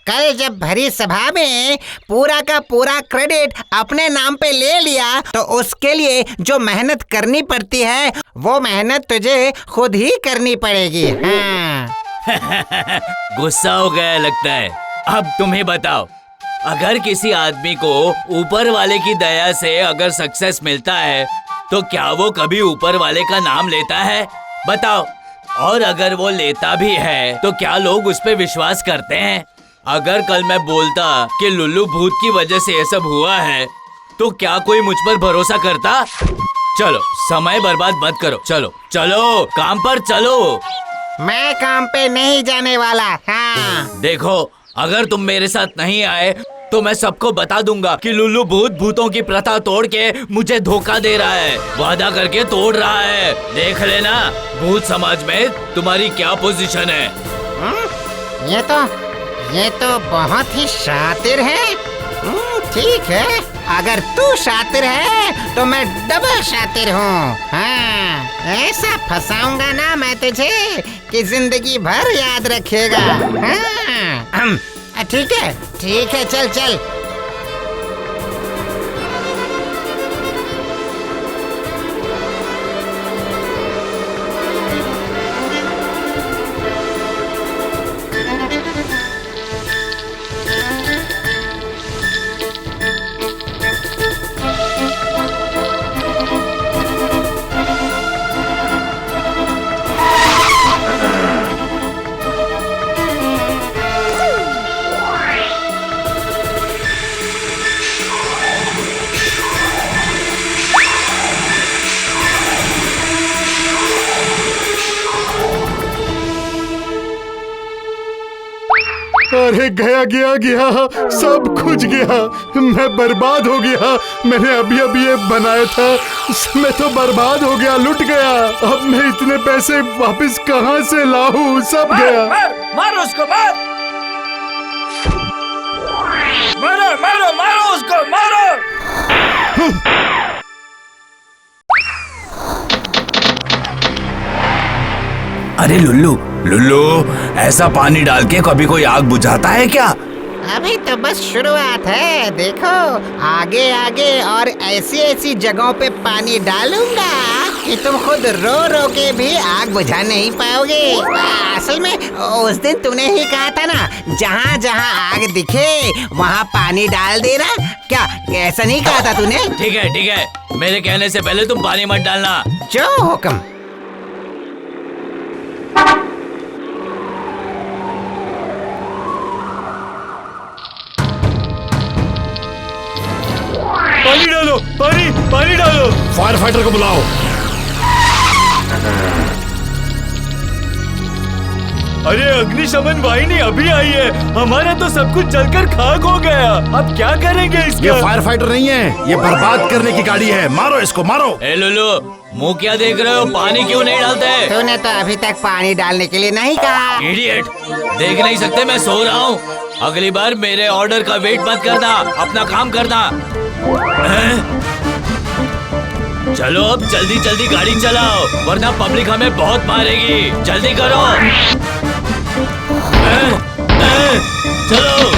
कल जब भरी सभा में पूरा का पूरा क्रेडिट अपने नाम पे ले लिया तो उसके लिए जो मेहनत करनी पड़ती है वो मेहनत तुझे खुद ही करनी पड़ेगी। हाँ। गुस्सा हो गया लगता है। अब तुम ही बताओ, अगर किसी आदमी को ऊपर वाले की दया से अगर सक्सेस मिलता है तो क्या वो कभी ऊपर वाले का नाम लेता है? बताओ। और अगर वो लेता भी है तो क्या लोग उस पे विश्वास करते हैं? अगर कल मैं बोलता कि लुल्लू भूत की वजह से ये सब हुआ है तो क्या कोई मुझ पर भरोसा करता? चलो समय बर्बाद मत करो, चलो चलो काम पर चलो। मैं काम पे नहीं जाने वाला। हाँ। देखो, अगर तुम मेरे साथ नहीं आए तो मैं सबको बता दूंगा कि लुल्लू भूत भूतों की प्रथा तोड़ के मुझे धोखा दे रहा है, वादा करके तोड़ रहा है। देख लेना भूत समाज में तुम्हारी क्या पोजीशन है। ये तो बहुत ही शातिर है। ठीक है, अगर तू शातिर है तो मैं डबल शातिर हूँ। हाँ, ऐसा फंसाऊंगा ना मैं तुझे कि जिंदगी भर याद रखेगा। हाँ, ठीक है, चल चल। अरे गया सब कुछ गया। मैं बर्बाद हो गया। मैंने अभी ये बनाया था, मैं तो बर्बाद हो गया, लुट गया। अब मैं इतने पैसे वापस कहाँ से लाऊं? सब गया। मारो उसको, मारो उसको, मारो। अरे लुल्लू, ऐसा पानी डाल के कभी कोई आग बुझाता है क्या? अभी तो बस शुरुआत है। देखो, आगे आगे और ऐसी जगहों पे पानी डालूंगा कि तुम खुद रो रो के भी आग बुझा नहीं पाओगे। असल में उस दिन तूने ही कहा था ना, जहाँ जहाँ आग दिखे वहाँ पानी डाल देना। क्या ऐसा नहीं कहा था तूने? ठीक है, मेरे कहने से पहले तुम पानी मत डालना। जो हुक्म। पानी डालो, पानी डालो। फायर फाइटर को बुलाओ। अरे अग्निशमन वाहिनी अभी आई है, हमारा तो सब कुछ जलकर खाक हो गया। अब क्या करेंगे इसका? ये फायर फाइटर नहीं है, ये बर्बाद करने की गाड़ी है। मारो इसको, मारो। ए लुल्लू, मुंह क्या देख रहे हो? पानी क्यों नहीं डालते? तूने तो अभी तक पानी डालने के लिए नहीं कहा। इडियट, देख नहीं सकते मैं सो रहा हूँ? अगली बार मेरे ऑर्डर का वेट मत करना, अपना काम करना। चलो अब जल्दी गाड़ी चलाओ, वरना पब्लिक हमें बहुत मारेगी। जल्दी करो। चलो।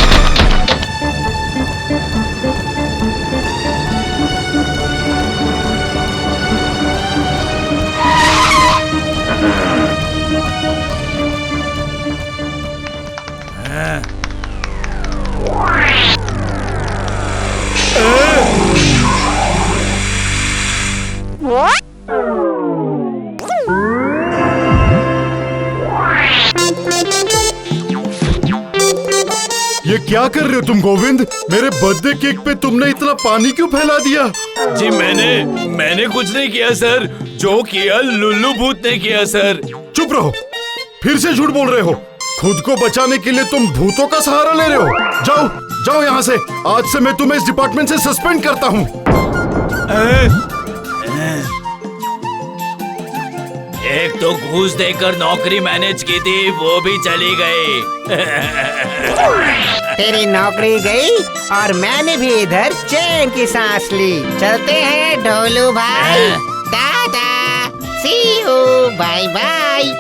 ये क्या कर रहे हो तुम गोविंद? मेरे बर्थडे केक पे तुमने इतना पानी क्यों फैला दिया? जी मैंने कुछ नहीं किया सर, जो किया लुल्लू भूत ने किया सर। चुप रहो, फिर से झूठ बोल रहे हो। खुद को बचाने के लिए तुम भूतों का सहारा ले रहे हो। जाओ यहाँ से। आज से मैं तुम्हें इस डिपार्टमेंट से सस्पेंड करता हूँ। एक तो घूस देकर नौकरी मैनेज की थी, वो भी चली गई। तेरी नौकरी गई और मैंने भी इधर चैन की सांस ली। चलते हैं ढोलू भाई। Tata, see you, bye bye.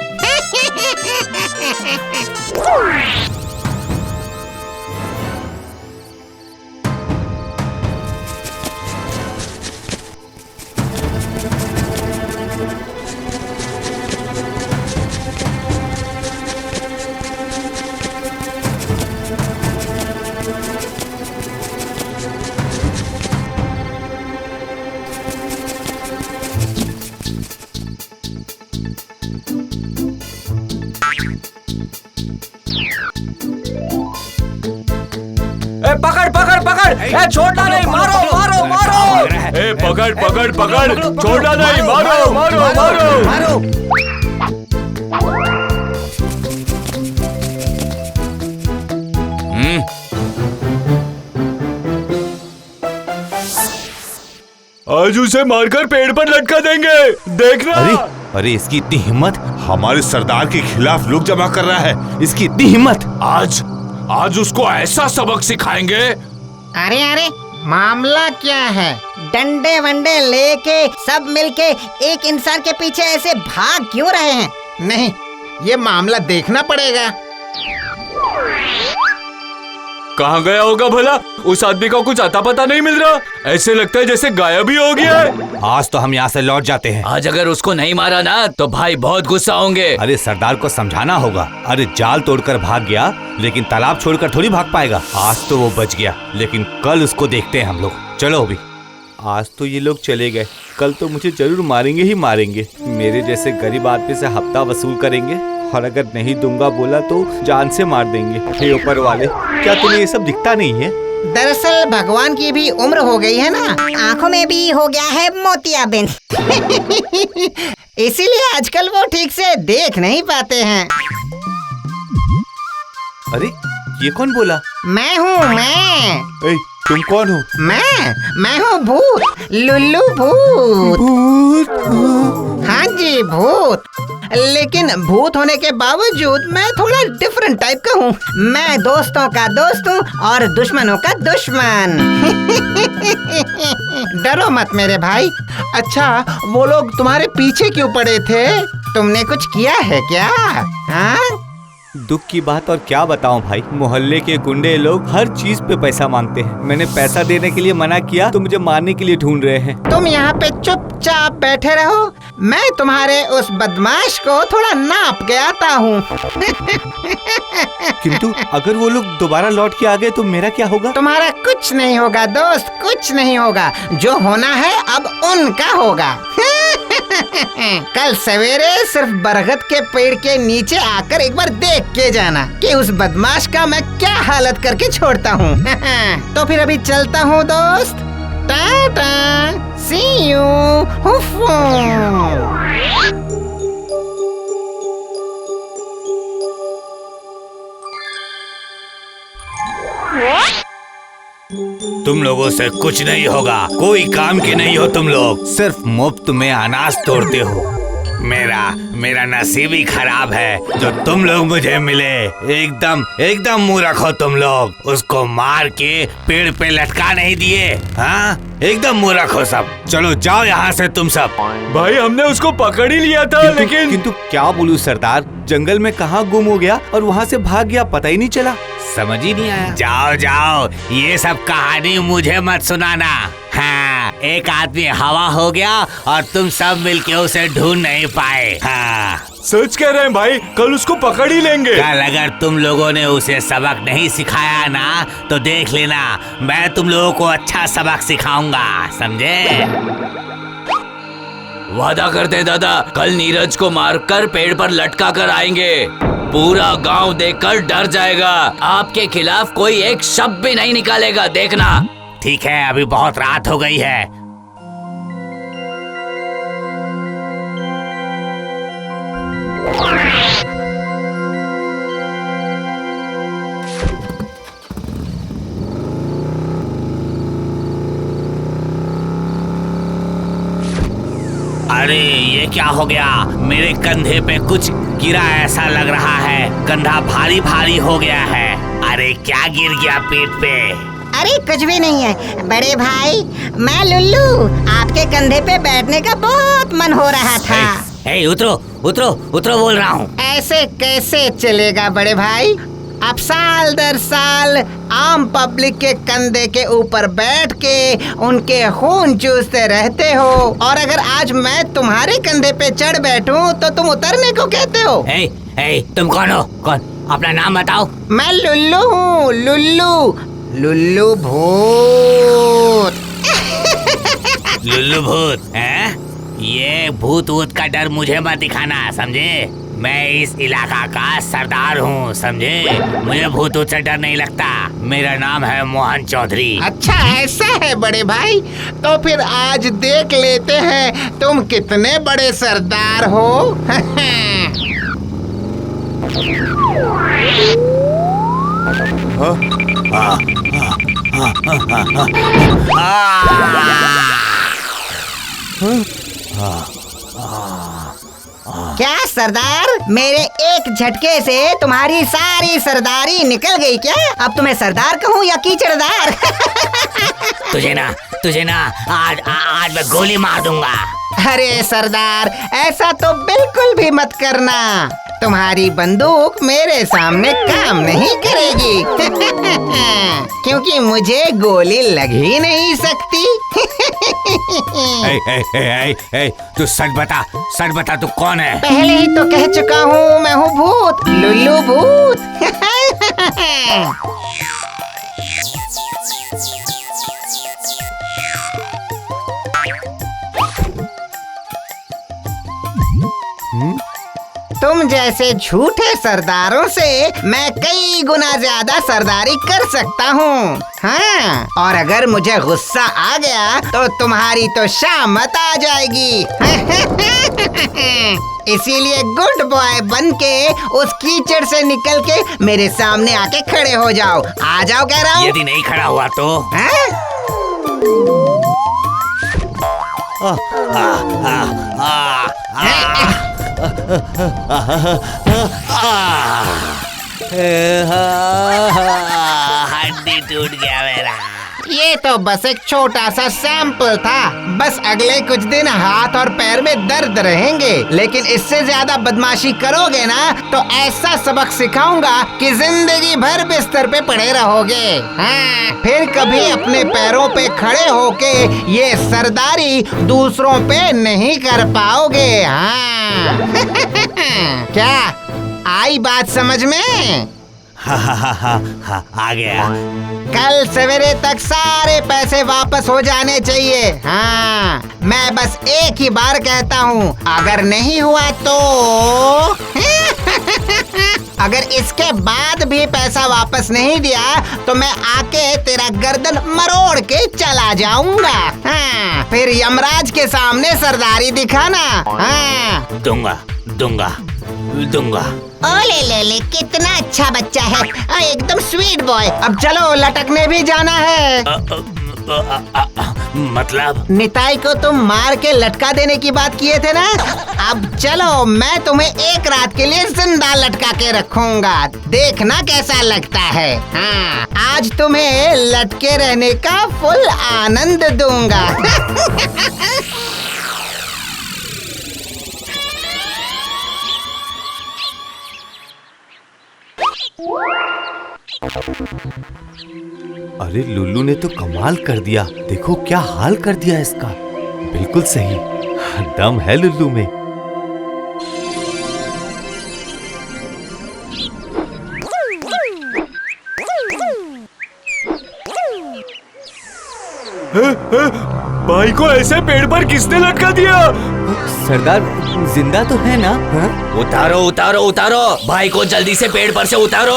छोड़ना नहीं, मारो मारो मारो। ए, पकड़ पकड़ पकड़, छोड़ना नहीं, मारो मारो मारो। आज उसे मारकर पेड़ पर लटका देंगे, देखना। अरे इसकी इतनी हिम्मत, हमारे सरदार के खिलाफ लोग जमा कर रहा है, इसकी इतनी हिम्मत। आज उसको ऐसा सबक सिखाएंगे। अरे अरे, मामला क्या है? डंडे वंडे लेके सब मिलके एक इंसान के पीछे ऐसे भाग क्यों रहे हैं? नहीं, ये मामला देखना पड़ेगा। कहाँ गया होगा भला? उस आदमी का कुछ अता पता नहीं मिल रहा। ऐसे लगता है जैसे गायब ही हो गया है। आज तो हम यहाँ से लौट जाते हैं। आज अगर उसको नहीं मारा ना तो भाई बहुत गुस्सा होंगे। अरे सरदार को समझाना होगा। अरे जाल तोड़कर भाग गया, लेकिन तालाब छोड़कर थोड़ी भाग पाएगा। आज तो वो बच गया, लेकिन कल उसको देखते हैं हम लोग। चलो अभी। आज तो ये लोग चले गए, कल तो मुझे जरूर मारेंगे ही मारेंगे। मेरे जैसे गरीब आदमी से हफ्ता वसूल करेंगे, और अगर नहीं दूंगा बोला तो जान से मार देंगे। हे ऊपर वाले, क्या तुम्हें ये सब दिखता नहीं है? दरअसल भगवान की भी उम्र हो गई है ना, आंखों में भी हो गया है मोतियाबिंद। इसीलिए आजकल वो ठीक से देख नहीं पाते हैं। अरे ये कौन बोला? मैं हूँ मैं। तुम कौन हो? मैं हूँ भूत, लुल्लू भूत। हाँ जी भूत, लेकिन भूत होने के बावजूद मैं थोड़ा डिफरेंट टाइप का हूँ। मैं दोस्तों का दोस्त हूँ और दुश्मनों का दुश्मन। डरो मत मेरे भाई। अच्छा, वो लोग तुम्हारे पीछे क्यों पड़े थे? तुमने कुछ किया है क्या? हाँ? दुख की बात और क्या बताऊं भाई, मोहल्ले के गुंडे लोग हर चीज पे पैसा मांगते हैं। मैंने पैसा देने के लिए मना किया तो मुझे मारने के लिए ढूंढ रहे हैं। तुम यहाँ पे चुपचाप बैठे रहो, मैं तुम्हारे उस बदमाश को थोड़ा नाप के आता हूँ। किंतु अगर वो लोग दोबारा लौट के आ गए तो मेरा क्या होगा? तुम्हारा कुछ नहीं होगा दोस्त, कुछ नहीं होगा। जो होना है अब उनका होगा। कल सवेरे सिर्फ बरगद के पेड़ के नीचे आकर एक बार देख के जाना कि उस बदमाश का मैं क्या हालत करके छोड़ता हूँ। तो फिर अभी चलता हूँ दोस्त। Tata, see you. तुम लोगों से कुछ नहीं होगा, कोई काम के नहीं हो तुम लोग, सिर्फ मुफ्त में अनाज तोड़ते हो। मेरा नसीब ही खराब है जो तुम लोग मुझे मिले। एकदम मूर्ख हो तुम लोग। उसको मार के पेड़ पे लटका नहीं दिए। हाँ, एकदम मूर्ख हो सब। चलो जाओ यहाँ से तुम सब। भाई हमने उसको पकड़ ही लिया था, किंतु क्या बोलूं सरदार, जंगल में कहाँ गुम हो गया और वहाँ से भाग गया, पता ही नहीं चला। समझ ही नहीं आया। जाओ, ये सब कहानी मुझे मत सुनाना। हाँ, एक आदमी हवा हो गया और तुम सब मिलके उसे ढूंढ नहीं पाए। हाँ, सच कह रहे हैं भाई, कल उसको पकड़ ही लेंगे। कल अगर तुम लोगों ने उसे सबक नहीं सिखाया ना तो देख लेना, मैं तुम लोगों को अच्छा सबक सिखाऊंगा, समझे? वादा करते दादा, कल नीरज को मारकर पेड़ पर लटका कर आएंगे। पूरा गांव देखकर डर जाएगा। आपके खिलाफ कोई एक शब्द भी नहीं निकालेगा, देखना। ठीक है, अभी बहुत रात हो गई है। अरे ये क्या हो गया? मेरे कंधे पे कुछ गिरा ऐसा लग रहा है। कंधा भारी भारी हो गया है। अरे क्या गिर गया पेट पे? अरे कुछ भी नहीं है बड़े भाई, मैं लुल्लू, आपके कंधे पे बैठने का बहुत मन हो रहा था। उतरो बोल रहा हूँ। ऐसे कैसे चलेगा बड़े भाई? आप साल दर साल आम पब्लिक के कंधे के ऊपर बैठ के उनके खून चूसते रहते हो, और अगर आज मैं तुम्हारे कंधे पे चढ़ बैठूं तो तुम उतरने को कहते हो। तुम कौन हो? कौन? अपना नाम बताओ। मैं लुल्लू हूँ, लुल्लू भूत। लुल्लू भूत है? ये भूत का डर मुझे मत दिखाना, समझे? मैं इस इलाका का सरदार हूँ, समझे? मुझे भूतों से डर नहीं लगता। मेरा नाम है मोहन चौधरी। अच्छा ऐसा है बड़े भाई, तो फिर आज देख लेते हैं तुम कितने बड़े सरदार हो। क्या सरदार, मेरे एक झटके से तुम्हारी सारी सरदारी निकल गई क्या? अब तुम्हें सरदार कहूँ या कीचड़दार? तुझे ना आज मैं गोली मार दूंगा। अरे सरदार, ऐसा तो बिल्कुल भी मत करना। तुम्हारी बंदूक मेरे सामने काम नहीं करेगी। क्योंकि मुझे गोली लग ही नहीं सकती। तू सच बता तू कौन है? पहले ही तो कह चुका हूँ, मैं हूँ भूत, लुल्लू भूत। तुम जैसे झूठे सरदारों से मैं कई गुना ज्यादा सरदारी कर सकता हूँ। हाँ, और अगर मुझे गुस्सा आ गया तो तुम्हारी तो शामत आ जाएगी। इसीलिए गुड बॉय बन के उस कीचड़ से निकल के मेरे सामने आके खड़े हो जाओ। आ जाओ कह रहा हूँ। यदि नहीं खड़ा हुआ तो? हड्डी टूट गया मेरा। ये तो बस एक छोटा सा सैंपल था। बस अगले कुछ दिन हाथ और पैर में दर्द रहेंगे, लेकिन इससे ज्यादा बदमाशी करोगे ना तो ऐसा सबक सिखाऊंगा कि जिंदगी भर बिस्तर पे पड़े रहोगे। हाँ, फिर कभी अपने पैरों पे खड़े होके ये सरदारी दूसरों पे नहीं कर पाओगे। हाँ। क्या आई बात समझ में? हाँ, आ गया। कल सवेरे तक सारे पैसे वापस हो जाने चाहिए। हाँ, मैं बस एक ही बार कहता हूँ, अगर नहीं हुआ तो अगर इसके बाद भी पैसा वापस नहीं दिया तो मैं आके तेरा गर्दन मरोड़ के चला जाऊंगा। हाँ, फिर यमराज के सामने सरदारी दिखाना। हाँ, दूंगा। ओ ले, कितना अच्छा बच्चा है। एकदम स्वीट बॉय। अब चलो, लटकने भी जाना है। मतलब? निताई को तुम मार के लटका देने की बात किए थे ना? अब चलो, मैं तुम्हें एक रात के लिए जिंदा लटका के रखूंगा। देखना कैसा लगता है। हाँ, आज तुम्हें लटके रहने का फुल आनंद दूंगा। अरे लुल्लू ने तो कमाल कर दिया। देखो क्या हाल कर दिया इसका। बिल्कुल सही, दम है लुल्लू में। भाई को ऐसे पेड़ पर किसने लटका दिया? सरदार जिंदा तो है ना? हा? उतारो भाई को जल्दी से पेड़ पर से उतारो।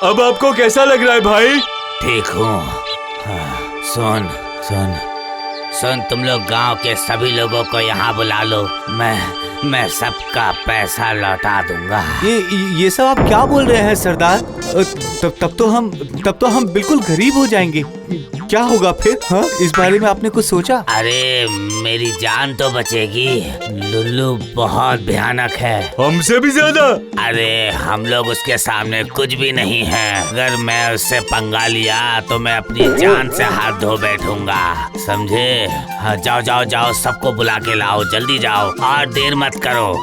अब आपको कैसा लग रहा है भाई? ठीक हूँ। सुन, तुम लोग गांव के सभी लोगों को यहाँ बुला लो। मैं सबका पैसा लौटा दूंगा। ये सब आप क्या बोल रहे हैं सरदार? तब तो हम बिल्कुल गरीब हो जाएंगे। क्या होगा फिर? हाँ, इस बारे में आपने कुछ सोचा? अरे मेरी जान तो बचेगी। लुल्लू बहुत भयानक है, हमसे भी ज्यादा। अरे हम लोग उसके सामने कुछ भी नहीं है। अगर मैं उससे पंगा लिया तो मैं अपनी जान से हाथ धो बैठूंगा, समझे? हाँ, जाओ, सबको बुला के लाओ, जल्दी जाओ और देर मत करो।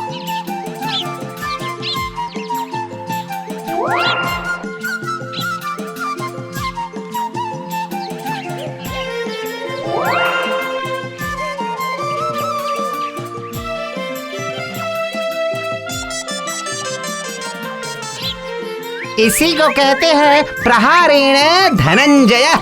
इसी को कहते हैं प्रहारेण धनंजय।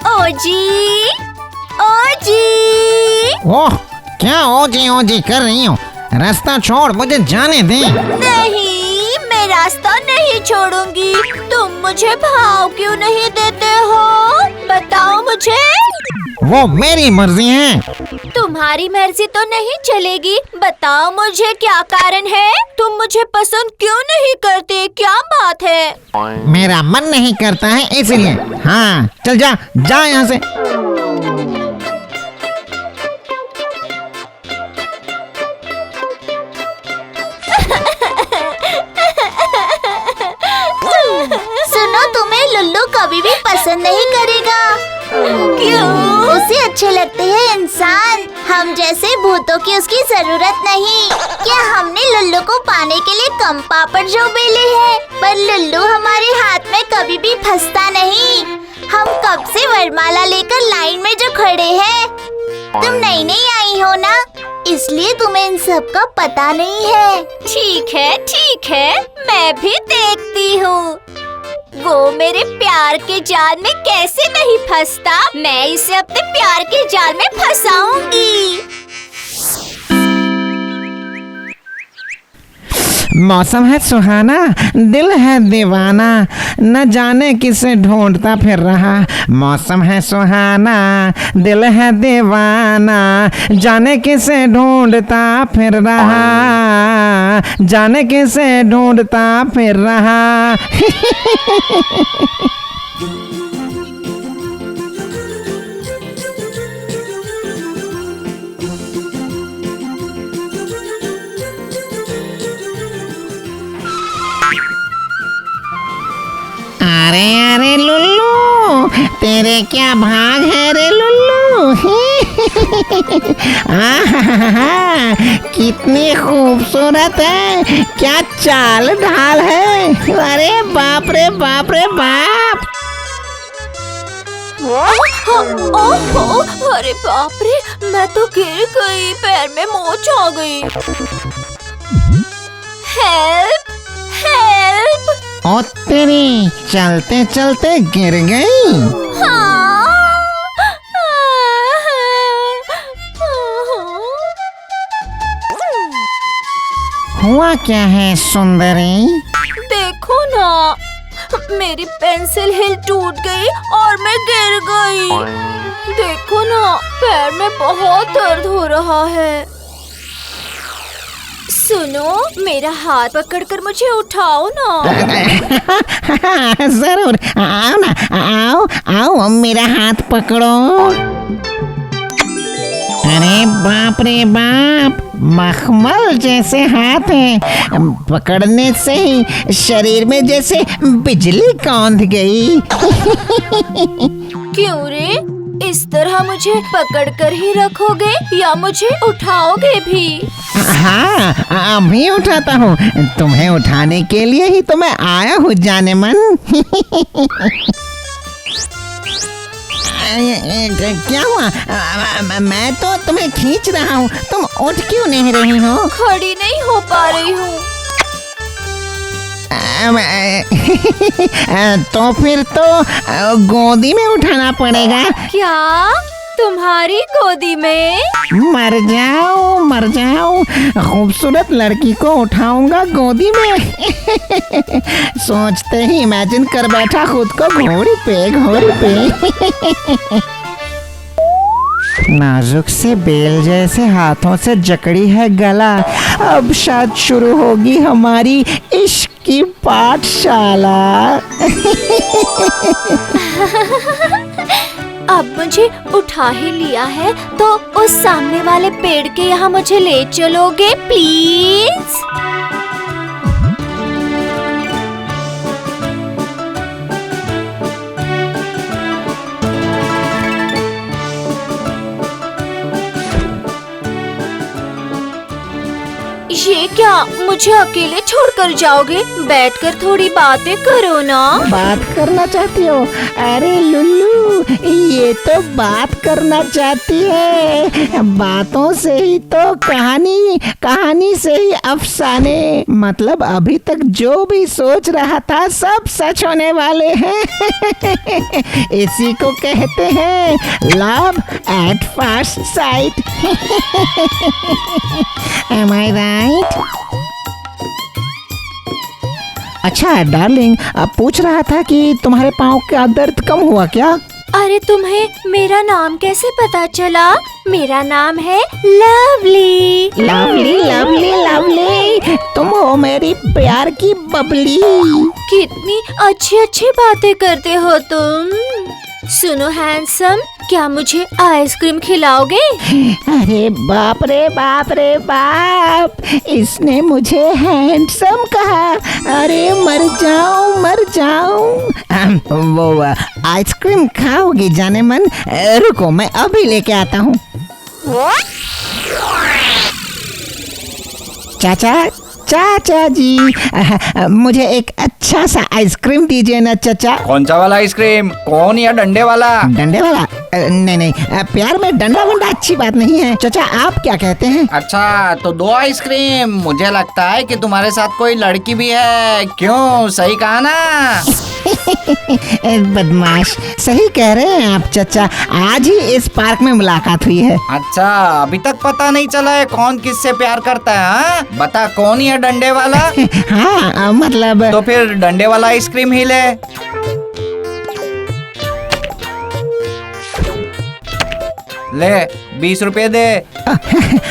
ओजी, ओजी। ओह, क्या ओजी कर रही हो? रास्ता छोड़, मुझे जाने दे। नहीं, मैं रास्ता नहीं छोड़ूंगी। तुम मुझे भाव क्यों नहीं देते हो? बताओ मुझे। वो मेरी मर्जी है। तुम्हारी मर्जी तो नहीं चलेगी। बताओ मुझे क्या कारण है? तुम मुझे पसंद क्यों नहीं करते? क्या बात है? मेरा मन नहीं करता है इसलिए। हाँ, चल जा यहाँ से। सुनो, तुम्हें लुल्लू कभी भी पसंद नहीं करेगा। क्यों? उसे अच्छे लगते हैं इंसान, हम जैसे भूतों की उसकी जरूरत नहीं। क्या हमने लुल्लू को पाने के लिए कम पापड़ जो बेले हैं? पर लुल्लू हमारे हाथ में कभी भी फंसता नहीं। हम कब से वरमाला लेकर लाइन में जो खड़े हैं। तुम नई नई आई हो ना, इसलिए तुम्हें इन सब का पता नहीं है। ठीक है, मैं भी देखती हूँ वो मेरे प्यार के जाल में कैसे नहीं फंसता। मैं इसे अपने प्यार के जाल में फंसाऊंगी। मौसम है सुहाना, दिल है दीवाना, न जाने किसे ढूंढता फिर रहा। मौसम है सुहाना, दिल है दीवाना, जाने किसे ढूंढता फिर रहा, जाने किसे ढूंढता फिर रहा। अरे लुल्लू, तेरे क्या भाग है रे लुल्लू। कितनी खूबसूरत है, क्या चाल ढाल है। अरे बाप रे बाप रे बाप। ओहो, अरे बाप रे, मैं तो गिर गई, पैर में मोच आ गई। Help, help. ओ तेरी, चलते चलते गिर गई। हुआ क्या है सुंदरी? देखो ना, मेरी पेंसिल हिल टूट गई और मैं गिर गई। देखो ना, पैर में बहुत दर्द हो रहा है। सुनो, मेरा हाथ पकड़कर मुझे उठाओ ना। जरूर, आओ ना, आओ आओ, मेरा हाथ पकड़ो। अरे बाप रे बाप, मखमल जैसे हाथ है। पकड़ने से ही शरीर में जैसे बिजली कौंध गई। क्यों रे, इस तरह मुझे पकड़कर ही रखोगे या मुझे उठाओगे भी? हाँ, अभी उठाता हूँ। तुम्हें उठाने के लिए ही तो मैं आया हूँ जाने मन। क्या हुआ? मैं तो तुम्हें खींच रहा हूँ, तुम उठ क्यों नहीं रही हो? खड़ी नहीं हो पा रही हूँ। तो फिर तो गोदी में उठाना पड़ेगा। क्या? तुम्हारी गोदी में? मर जाओ मर जाओ, खूबसूरत लड़की को उठाऊंगा गोदी में। सोचते ही इमेजिन कर बैठा खुद को घोड़ी पे। नाजुक से बेल जैसे हाथों से जकड़ी है गला। अब शायद शुरू होगी हमारी इश्क की पाठशाला। अब मुझे उठा ही लिया है तो उस सामने वाले पेड़ के यहाँ मुझे ले चलोगे प्लीज? ये क्या, मुझे अकेले छोड़कर जाओगे? बैठकर थोड़ी बातें करो ना। बात करना चाहती हो? अरे लुल्लू, ये तो बात करना चाहती है। बातों से ही तो कहानी, कहानी से ही अफसाने। मतलब अभी तक जो भी सोच रहा था सब सच होने वाले हैं। इसी को कहते हैं love at first sight. Am I right? अच्छा डार्लिंग, अब पूछ रहा था कि तुम्हारे पाँव का दर्द कम हुआ क्या? अरे तुम्हें मेरा नाम कैसे पता चला? मेरा नाम है लवली। लवली लवली लवली, तुम हो मेरी प्यार की बबली। कितनी अच्छी अच्छी बातें करते हो तुम। सुनो हैंडसम, क्या मुझे आइसक्रीम खिलाओगे? अरे बाप रे बाप रे बाप, इसने मुझे हैंडसम कहा। अरे मर जाऊं मर जाऊं। वो आइसक्रीम खाओगी जाने मन? रुको मैं अभी लेके आता हूँ। चाचा चाचा जी, मुझे एक अच्छा सा आइसक्रीम दीजिए ना चाचा। कौन सा वाला आइसक्रीम? कोन या डंडे वाला? डंडे वाला? नहीं नहीं, प्यार में डंडा वंडा अच्छी बात नहीं है। चाचा आप क्या कहते हैं? अच्छा तो 2 आइसक्रीम। मुझे लगता है कि तुम्हारे साथ कोई लड़की भी है। क्यों, सही कहा ना? बदमाश, सही कह रहे हैं आप चाचा। आज ही इस पार्क में मुलाकात हुई है। अच्छा, अभी तक पता नहीं चला है कौन किससे प्यार करता है? हाँ? बता, कौन या डंडे वाला? हाँ मतलब। तो फिर डंडे वाला आइसक्रीम ही ले। ले 20 रुपए दे।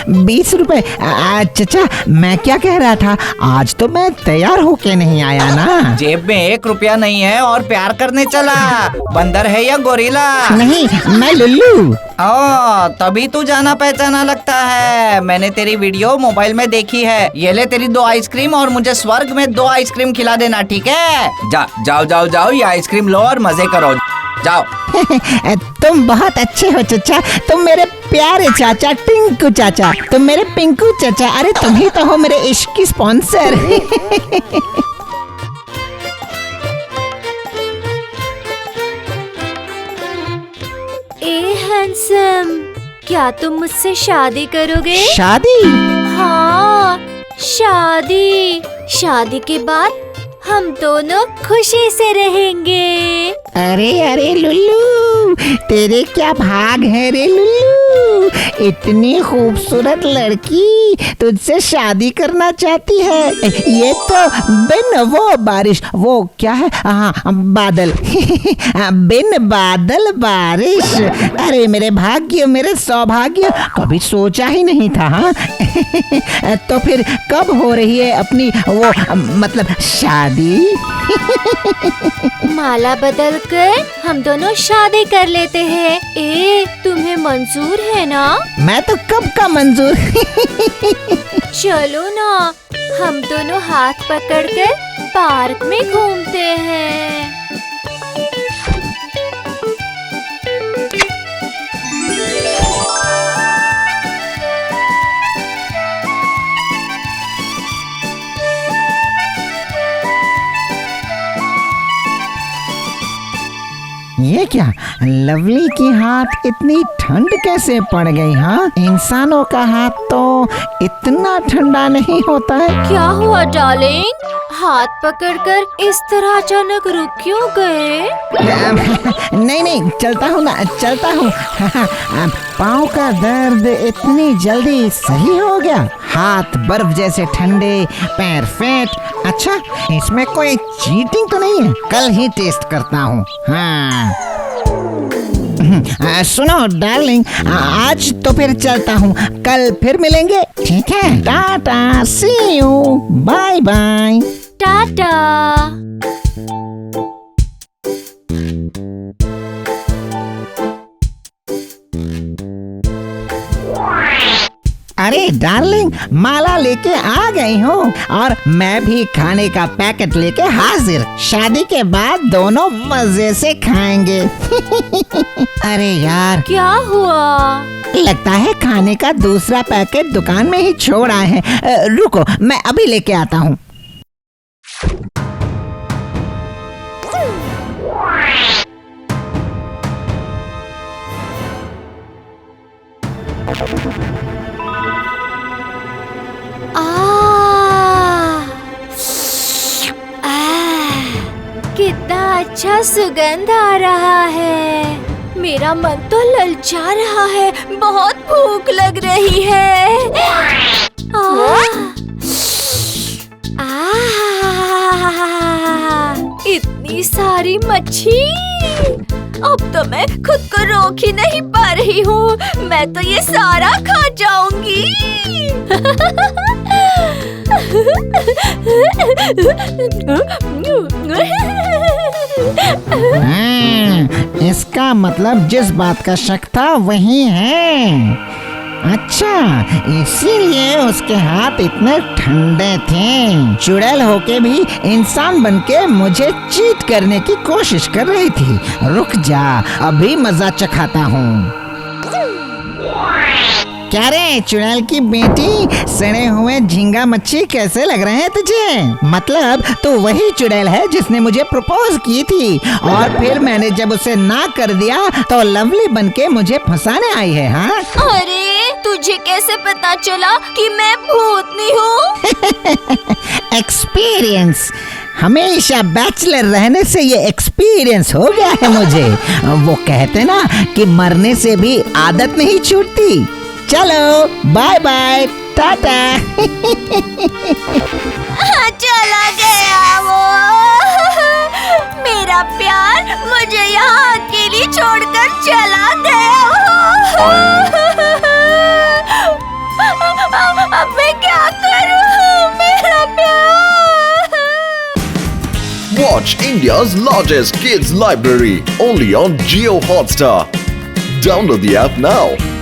20 रुपए? चाचा मैं क्या कह रहा था, आज तो मैं तैयार होके नहीं आया ना। जेब में 1 रुपया नहीं है और प्यार करने चला? बंदर है या गोरिल्ला? नहीं, मैं लुल्लू। तभी तू जाना पहचाना लगता है। मैंने तेरी वीडियो मोबाइल में देखी है। ये ले तेरी 2 आइसक्रीम और मुझे स्वर्ग में 2 आइसक्रीम खिला देना, ठीक है? जाओ जाओ जाओ, ये आइसक्रीम लो और मजे करो, जाओ। तुम बहुत अच्छे हो चाचा, तुम मेरे प्यारे चाचा टिंकू चाचा, तुम मेरे पिंकू चाचा। अरे तुम ही तो हो मेरे इश्क की स्पॉन्सर। ए हैंडसम, क्या तुम मुझसे शादी करोगे? शादी? हाँ शादी। शादी के बाद हम दोनों खुशी से रहेंगे। अरे अरे लुल्लू, तेरे क्या भाग है रे लुल्लू। इतनी खूबसूरत लड़की तुझसे शादी करना चाहती है। ये तो बिन वो बारिश, वो क्या है, हाँ बादल। बिन बादल बारिश। अरे मेरे भाग्य, मेरे सौभाग्य, कभी सोचा ही नहीं था। हाँ तो फिर कब हो रही है अपनी वो मतलब शादी? माला बदल कर हम दोनों शादी कर लेते हैं। तुम्हें मंजूर है ना? मैं तो कब का मंजूर। चलो ना, हम दोनों हाथ पकड़कर पार्क में घूमते हैं। ये क्या, लवली की हाथ इतनी ठंड कैसे पड़ गई? हाँ, इंसानों का हाथ तो इतना ठंडा नहीं होता है। क्या हुआ डार्लिंग? हाथ पकड़कर इस तरह अचानक रुक क्यों गए? नहीं नहीं, चलता हूँ ना, चलता हूँ। पाँव का दर्द इतनी जल्दी सही हो गया? हाथ बर्फ जैसे ठंडे, पैर फेंट। अच्छा, इसमें कोई चीटिंग तो नहीं है? कल ही टेस्ट करता हूँ। हाँ सुनो डार्लिंग, आज तो फिर चलता हूँ, कल फिर मिलेंगे, ठीक है? Tata, see you, bye bye. Tata. अरे डार्लिंग, माला लेके आ गई हूँ और मैं भी खाने का पैकेट लेके हाजिर। शादी के बाद दोनों मजे से खाएंगे। अरे यार, क्या हुआ? लगता है खाने का दूसरा पैकेट दुकान में ही छोड़ आए हैं। रुको, मैं अभी लेके आता हूँ। कितना अच्छा सुगंध आ रहा है। मेरा मन तो ललचा रहा है, बहुत भूख लग रही है। इतनी सारी मच्छी, अब तो मैं खुद को रोक ही नहीं पा रही हूँ। मैं तो ये सारा खा जाऊंगी। इसका मतलब जिस बात का शक था वही है। अच्छा, इसीलिए उसके हाथ इतने ठंडे थे। चुड़ैल होके भी इंसान बनके मुझे चीट करने की कोशिश कर रही थी। रुक जा, अभी मजा चखाता हूँ। क्या रे चुड़ैल की बेटी, सड़े हुए झींगा मच्छी कैसे लग रहे हैं तुझे? मतलब तू वही चुड़ैल है जिसने मुझे प्रपोज की थी और फिर मैंने जब उसे ना कर दिया तो लवली बनके मुझे फंसाने आई है। हाँ, अरे तुझे कैसे पता चला कि मैं भूतनी हूँ? एक्सपीरियंस, हमेशा बैचलर रहने से ये एक्सपीरियंस हो गया है मुझे। वो कहते ना कि मरने से भी आदत नहीं छूटती। चलो बाय बाय, टाटा। चला गया वो मेरा प्यार, मुझे यहाँ अकेली छोड़कर चला गया। अब मैं क्या करूँ? मेरा प्यार। Watch India's largest kids library only on Jio Hotstar. Download the app now.